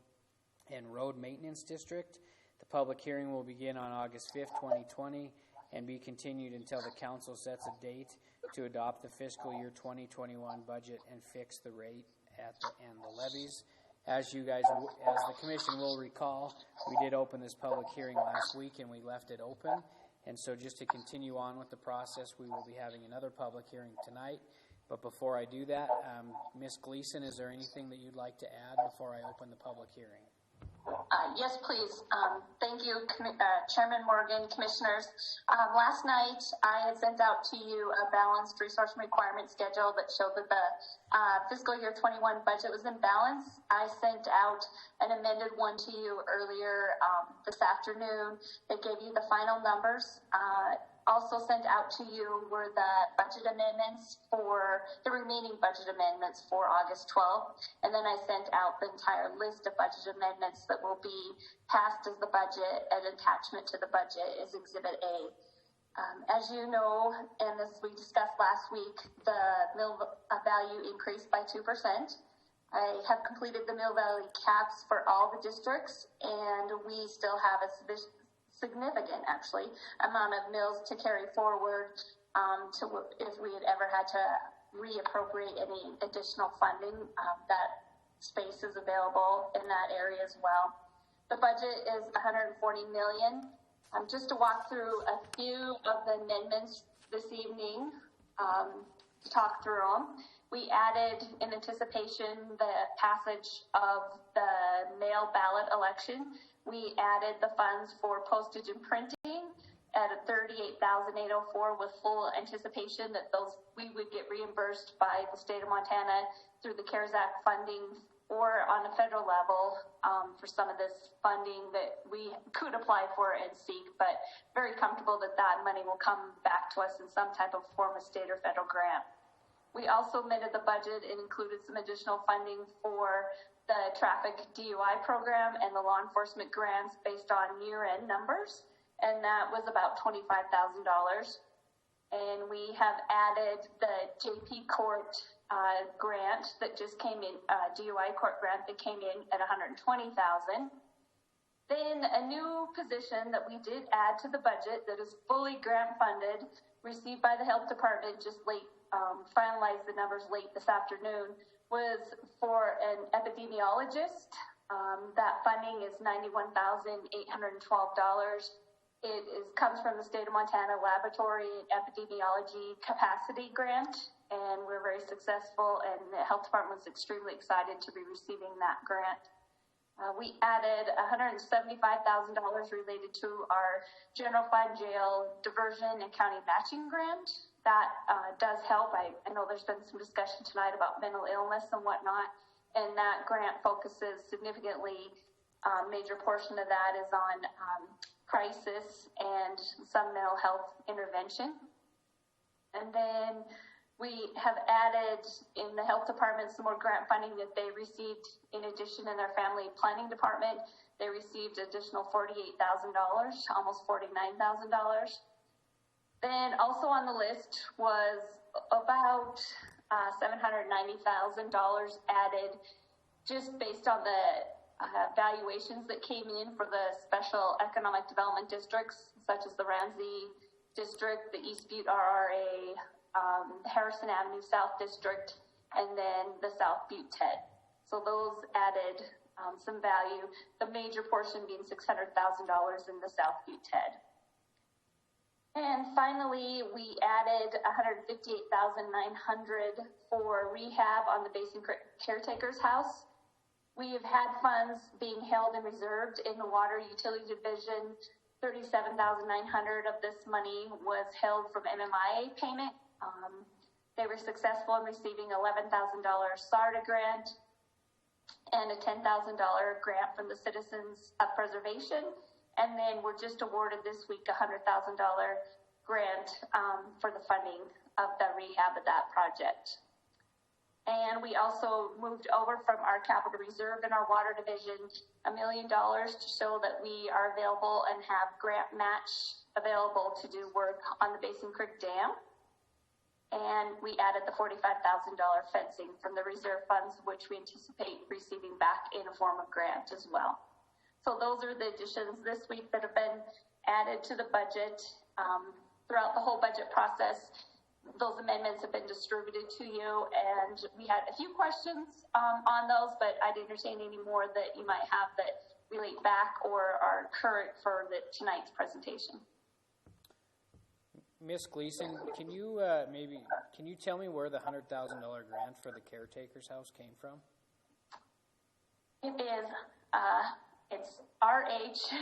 and Road Maintenance District. The public hearing will begin on August 5th, 2020, and be continued until the Council sets a date to adopt the fiscal year 2021 budget and fix the rate and the levies. As the Commission will recall, we did open this public hearing last week and we left it open. And so just to continue on with the process, we will be having another public hearing tonight. But before I do that, Ms. Gleason, is there anything that you'd like to add before I open the public hearing? Yes, please. Thank you, Chairman Morgan, Commissioners. Last night, I had sent out to you a balanced resource requirement schedule that showed that the fiscal year 21 budget was in balance. I sent out an amended one to you earlier this afternoon. It gave you the final numbers. Also sent out to you were the budget amendments for the remaining budget amendments for August 12th. And then I sent out the entire list of budget amendments that will be passed as the budget. An attachment to the budget is Exhibit A. As you know, and as we discussed last week, the mill value increased by 2%. I have completed the mill value caps for all the districts, and we still have a significant, amount of mills to carry forward to if we had ever had to reappropriate any additional funding. That space is available in that area as well. The budget is $140 million. Just to walk through a few of the amendments this evening, to talk through them. We added, in anticipation, the passage of the mail ballot election. We added the funds for postage and printing at $38,804 with full anticipation that we would get reimbursed by the state of Montana through the CARES Act funding or on a federal level for some of this funding that we could apply for and seek, but very comfortable that that money will come back to us in some type of form of state or federal grant. We also amended the budget and included some additional funding for the traffic DUI program and the law enforcement grants based on year-end numbers, and that was about $25,000. And we have added the JP Court grant that just came in, DUI court grant that came in at $120,000. Then a new position that we did add to the budget that is fully grant funded, received by the health department just late, finalized the numbers late this afternoon, was for an epidemiologist. That funding is $91,812. comes from the State of Montana Laboratory and Epidemiology Capacity Grant, and we're very successful, and the health department was extremely excited to be receiving that grant. We added $175,000 related to our general fund jail diversion and county matching grant. That does help. I know there's been some discussion tonight about mental illness and whatnot, and that grant focuses significantly. Major portion of that is on crisis and some mental health intervention. And then we have added in the health department some more grant funding that they received in addition in their family planning department. They received additional $48,000, almost $49,000. Then also on the list was about $790,000 added just based on the valuations that came in for the special economic development districts, such as the Ramsey District, the East Butte RRA, Harrison Avenue South District, and then the South Butte TED. So those added some value, the major portion being $600,000 in the South Butte TED. And finally, we added $158,900 for rehab on the Basin Caretaker's House. We have had funds being held and reserved in the Water Utility Division. $37,900 of this money was held from MMIA payment. They were successful in receiving $11,000 SARTA grant and a $10,000 grant from the Citizens of Preservation. And then we're just awarded this week a $100,000 grant for the funding of the rehab of that project. And we also moved over from our capital reserve in our water division $1 million to show that we are available and have grant match available to do work on the Basin Creek Dam. And we added the $45,000 fencing from the reserve funds, which we anticipate receiving back in a form of grant as well. So those are the additions this week that have been added to the budget. Throughout the whole budget process, those amendments have been distributed to you, and we had a few questions on those, but I'd entertain any more that you might have that relate back or are current for tonight's presentation. Ms. Gleason, can you tell me where the $100,000 grant for the caretaker's house came from? It is, it's RH.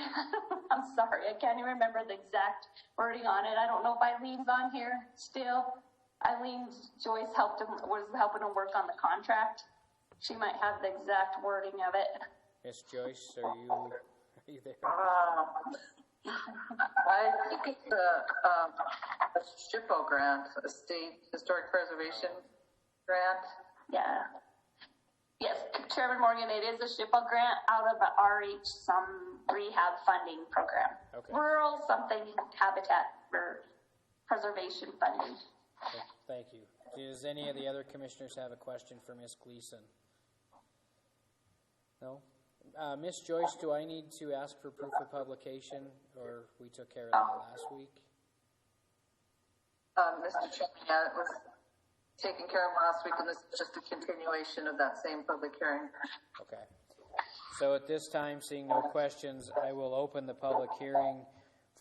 I'm sorry, I can't even remember the exact wording on it. I don't know if Eileen's on here still. Eileen Joyce was helping him work on the contract. She might have the exact wording of it. Miss Joyce, are you there? I think it's a SHPO grant, a State Historic Preservation grant. Yeah. Yes, Chairman Morgan, it is a SHPO grant out of the RH some rehab funding program. Okay. Rural something habitat for preservation funding. Okay, thank you. Does any of the other commissioners have a question for Ms. Gleason? No? Ms. Joyce, do I need to ask for proof of publication, or we took care of that last week? Mr. Chairman, yeah, it was taken care of last week, and this is just a continuation of that same public hearing. Okay. So at this time, seeing no questions, I will open the public hearing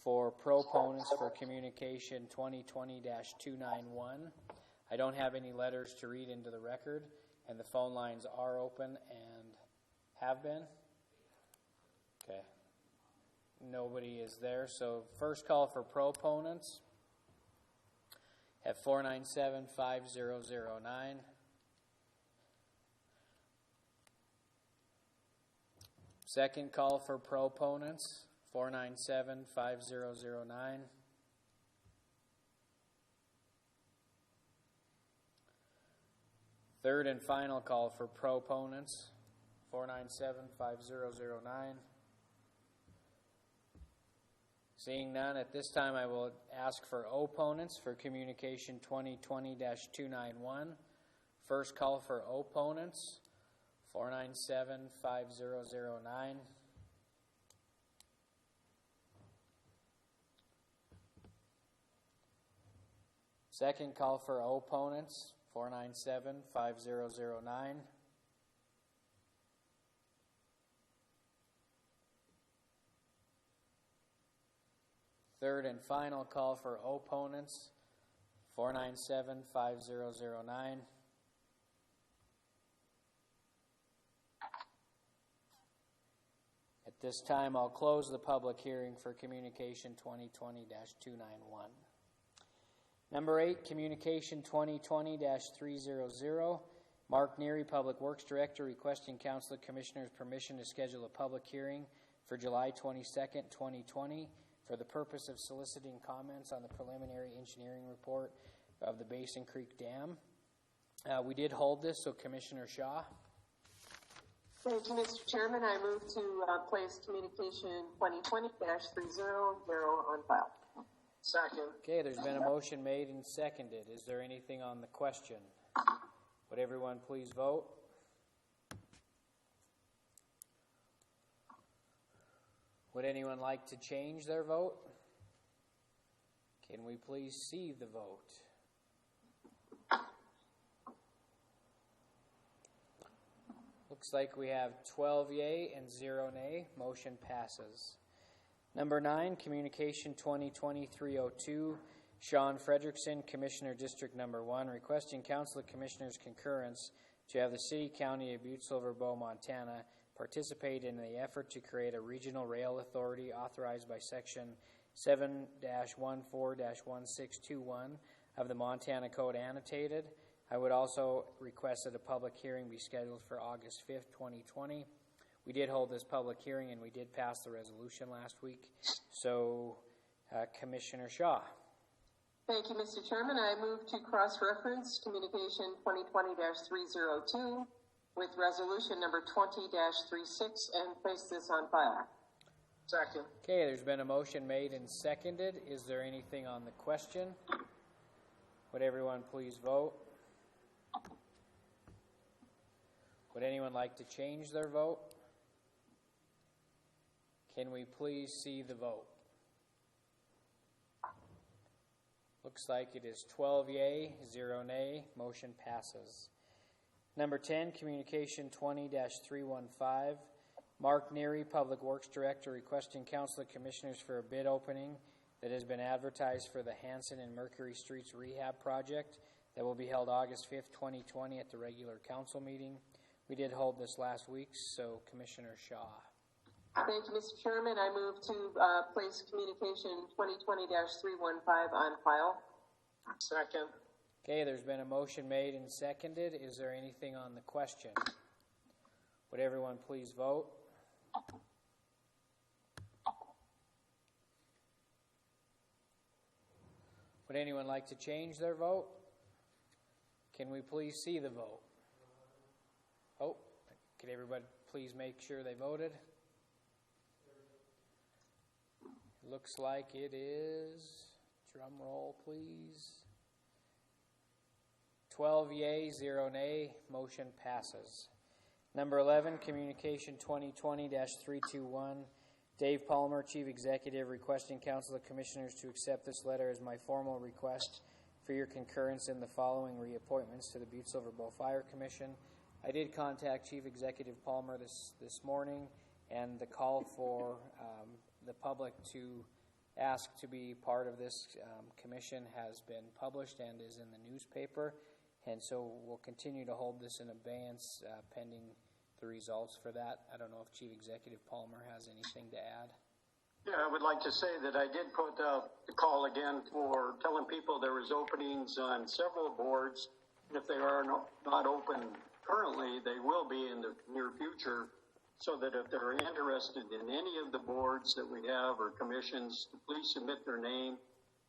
for proponents for communication 2020-291. I don't have any letters to read into the record, and the phone lines are open and have been. Okay. Nobody is there. So first call for proponents at 497-5009. Second call for proponents, 497-5009. Third and final call for proponents, 497-5009. Seeing none, at this time I will ask for opponents for communication 2020-291. First call for opponents, 497-5009. Second call for opponents, 497-5009. Third and final call for opponents, 497-5009. At this time, I'll close the public hearing for Communication 2020-291. Number 8, Communication 2020-300. Mark Neary, Public Works Director, requesting Council Commissioners' permission to schedule a public hearing for July 22nd, 2020, for the purpose of soliciting comments on the preliminary engineering report of the Basin Creek Dam. We did hold this, so Commissioner Shaw. Thank you, Mr. Chairman. I move to place Communication 2020-300 on file. Second. Okay, there's been a motion made and seconded. Is there anything on the question? Would everyone please vote? Would anyone like to change their vote? Can we please see the vote? Looks like we have 12 yea and 0 nay. Motion passes. Number 9, Communication 2020-302. Sean Frederickson, Commissioner, District Number 1, requesting Council of Commissioners' concurrence to have the City County of Butte-Silver, Montana, participate in the effort to create a regional rail authority authorized by Section 7-14-1621 of the Montana Code Annotated. I would also request that a public hearing be scheduled for August 5th, 2020. We did hold this public hearing and we did pass the resolution last week. So, Commissioner Shaw. Thank you, Mr. Chairman. I move to cross-reference Communication 2020-302 with resolution number 20-36 and place this on file. Second. Okay, there's been a motion made and seconded. Is there anything on the question? Would everyone please vote? Would anyone like to change their vote? Can we please see the vote? Looks like it is 12 yea, 0 nay. Motion passes. Number 10, Communication 20-315. Mark Neary, Public Works Director, requesting Council of Commissioners for a bid opening that has been advertised for the Hanson and Mercury Streets Rehab Project that will be held August 5th, 2020 at the regular council meeting. We did hold this last week, so Commissioner Shaw. Thank you, Mr. Chairman. I move to place Communication 2020-315 on file. Second. Okay, there's been a motion made and seconded. Is there anything on the question? Would everyone please vote? Would anyone like to change their vote? Can we please see the vote? Oh, could everybody please make sure they voted? Looks like it is, drum roll please, 12 yea, 0 nay, motion passes. Number 11, Communication 2020-321. Dave Palmer, Chief Executive, requesting Council of Commissioners to accept this letter as my formal request for your concurrence in the following reappointments to the Butte-Silver Bow Fire Commission. I did contact Chief Executive Palmer this morning, and the call for the public to ask to be part of this commission has been published and is in the newspaper, and so we'll continue to hold this in abeyance pending the results for that. I don't know if Chief Executive Palmer has anything to add. Yeah, I would like to say that I did put out the call again for telling people there was openings on several boards. If they are not open currently, they will be in the near future, so that if they're interested in any of the boards that we have or commissions, please submit their name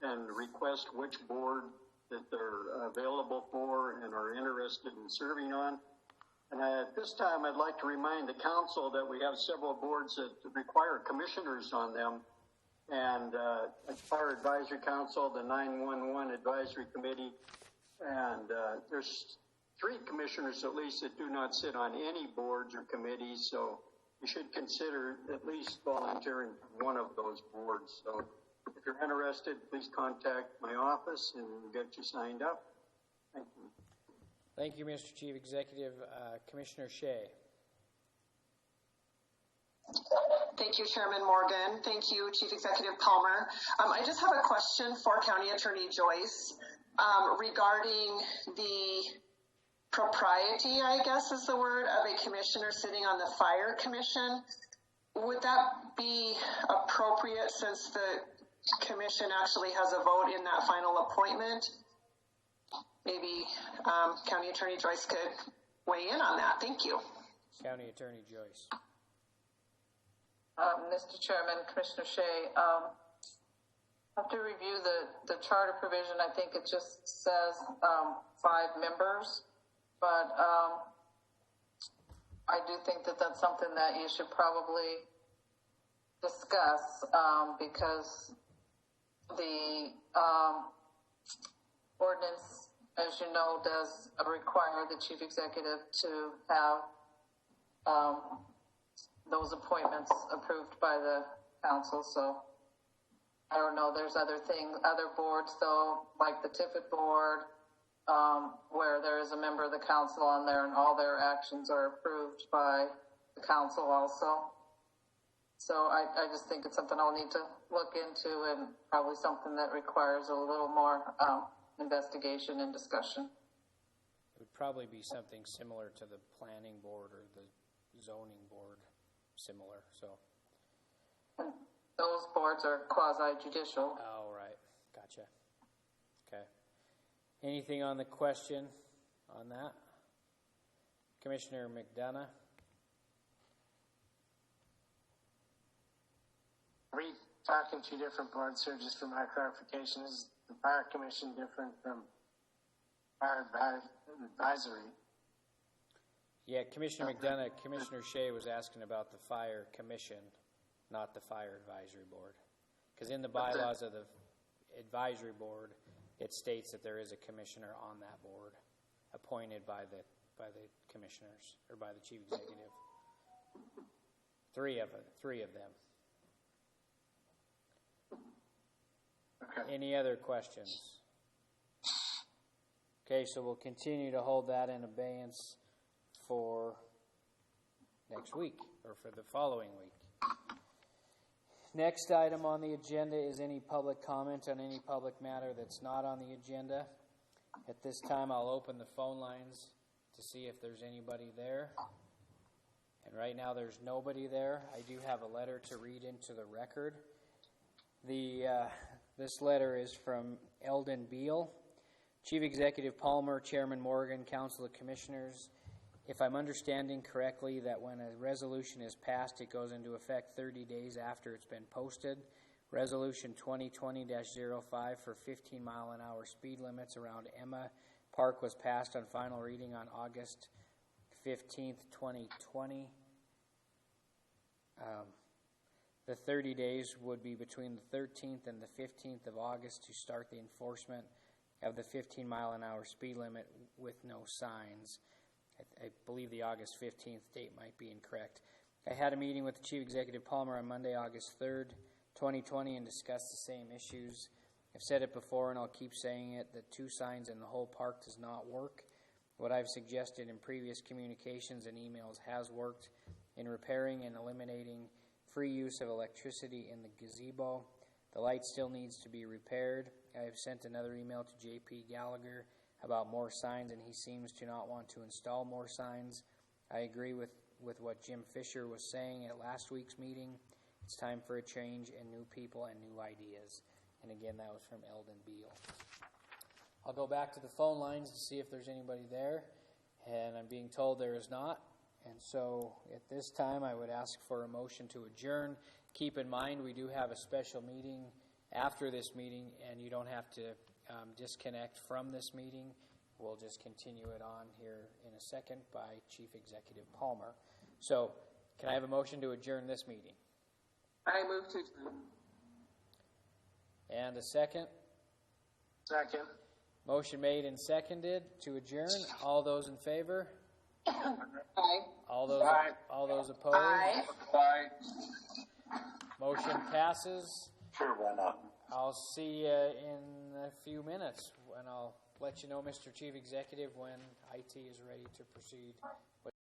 and request which board that they're available for and are interested in serving on. And at this time, I'd like to remind the council that we have several boards that require commissioners on them. And Fire Advisory Council, the 911 Advisory Committee, and there's 3 commissioners at least that do not sit on any boards or committees, so you should consider at least volunteering for one of those boards. So if you're interested, please contact my office and we'll get you signed up. Thank you. Thank you, Mr. Chief Executive. Commissioner Shea. Thank you, Chairman Morgan. Thank you, Chief Executive Palmer. I just have a question for County Attorney Joyce regarding the propriety, I guess is the word, of a commissioner sitting on the Fire Commission. Would that be appropriate since the commission actually has a vote in that final appointment? Maybe County Attorney Joyce could weigh in on that. Thank you. County Attorney Joyce. Mr. Chairman, Commissioner Shea, I have to review the charter provision. I think it just says 5 members, but I do think that that's something that you should probably discuss because the ordinance, as you know, does require the chief executive to have those appointments approved by the council. So I don't know, there's other boards though, like the Tiffin board, where there is a member of the council on there and all their actions are approved by the council also. So I just think it's something I'll need to look into and probably something that requires a little more investigation and discussion. It would probably be something similar to the planning board or the zoning board, similar, so. Those boards are quasi-judicial. Oh, right. Gotcha. Okay. Anything on the question on that? Commissioner McDonough? Are we talking 2 different boards here, just for my clarification? Is the Fire Commission different from Fire Advisory? Yeah, Commissioner McDonough, Commissioner Shea was asking about the Fire Commission, not the Fire Advisory Board. Because in the bylaws of the Advisory Board, it states that there is a commissioner on that board, appointed by the commissioners, or by the chief executive. 3 of them. Okay. Any other questions? Okay, so we'll continue to hold that in abeyance for next week, or for the following week. Next item on the agenda is any public comment on any public matter that's not on the agenda. At this time, I'll open the phone lines to see if there's anybody there. And right now, there's nobody there. I do have a letter to read into the record. This letter is from Eldon Beal. Chief Executive Palmer, Chairman Morgan, Council of Commissioners. If I'm understanding correctly, that when a resolution is passed, it goes into effect 30 days after it's been posted. Resolution 2020-05 for 15-mile-an-hour speed limits around Emma Park was passed on final reading on August 15th, 2020. The 30 days would be between the 13th and the 15th of August to start the enforcement of the 15-mile-an-hour speed limit with no signs. I believe the August 15th date might be incorrect. I had a meeting with the Chief Executive Palmer on Monday, August 3rd, 2020, and discussed the same issues. I've said it before, and I'll keep saying it, that 2 signs in the whole park does not work. What I've suggested in previous communications and emails has worked in repairing and eliminating free use of electricity in the gazebo. The light still needs to be repaired. I have sent another email to J.P. Gallagher about more signs, and he seems to not want to install more signs. I agree with what Jim Fisher was saying at last week's meeting. It's time for a change and new people and new ideas. And again, that was from Eldon Beal. I'll go back to the phone lines to see if there's anybody there, and I'm being told there is not. And so at this time, I would ask for a motion to adjourn. Keep in mind, we do have a special meeting after this meeting, and you don't have to disconnect from this meeting. We'll just continue it on here in a second by Chief Executive Palmer. So, can I have a motion to adjourn this meeting? I move to adjourn. And a second? Second. Motion made and seconded to adjourn. All those in favor? Aye. All those opposed? Aye. Motion passes. Sure, why not? I'll see you in a few minutes, and I'll let you know, Mr. Chief Executive, when IT is ready to proceed.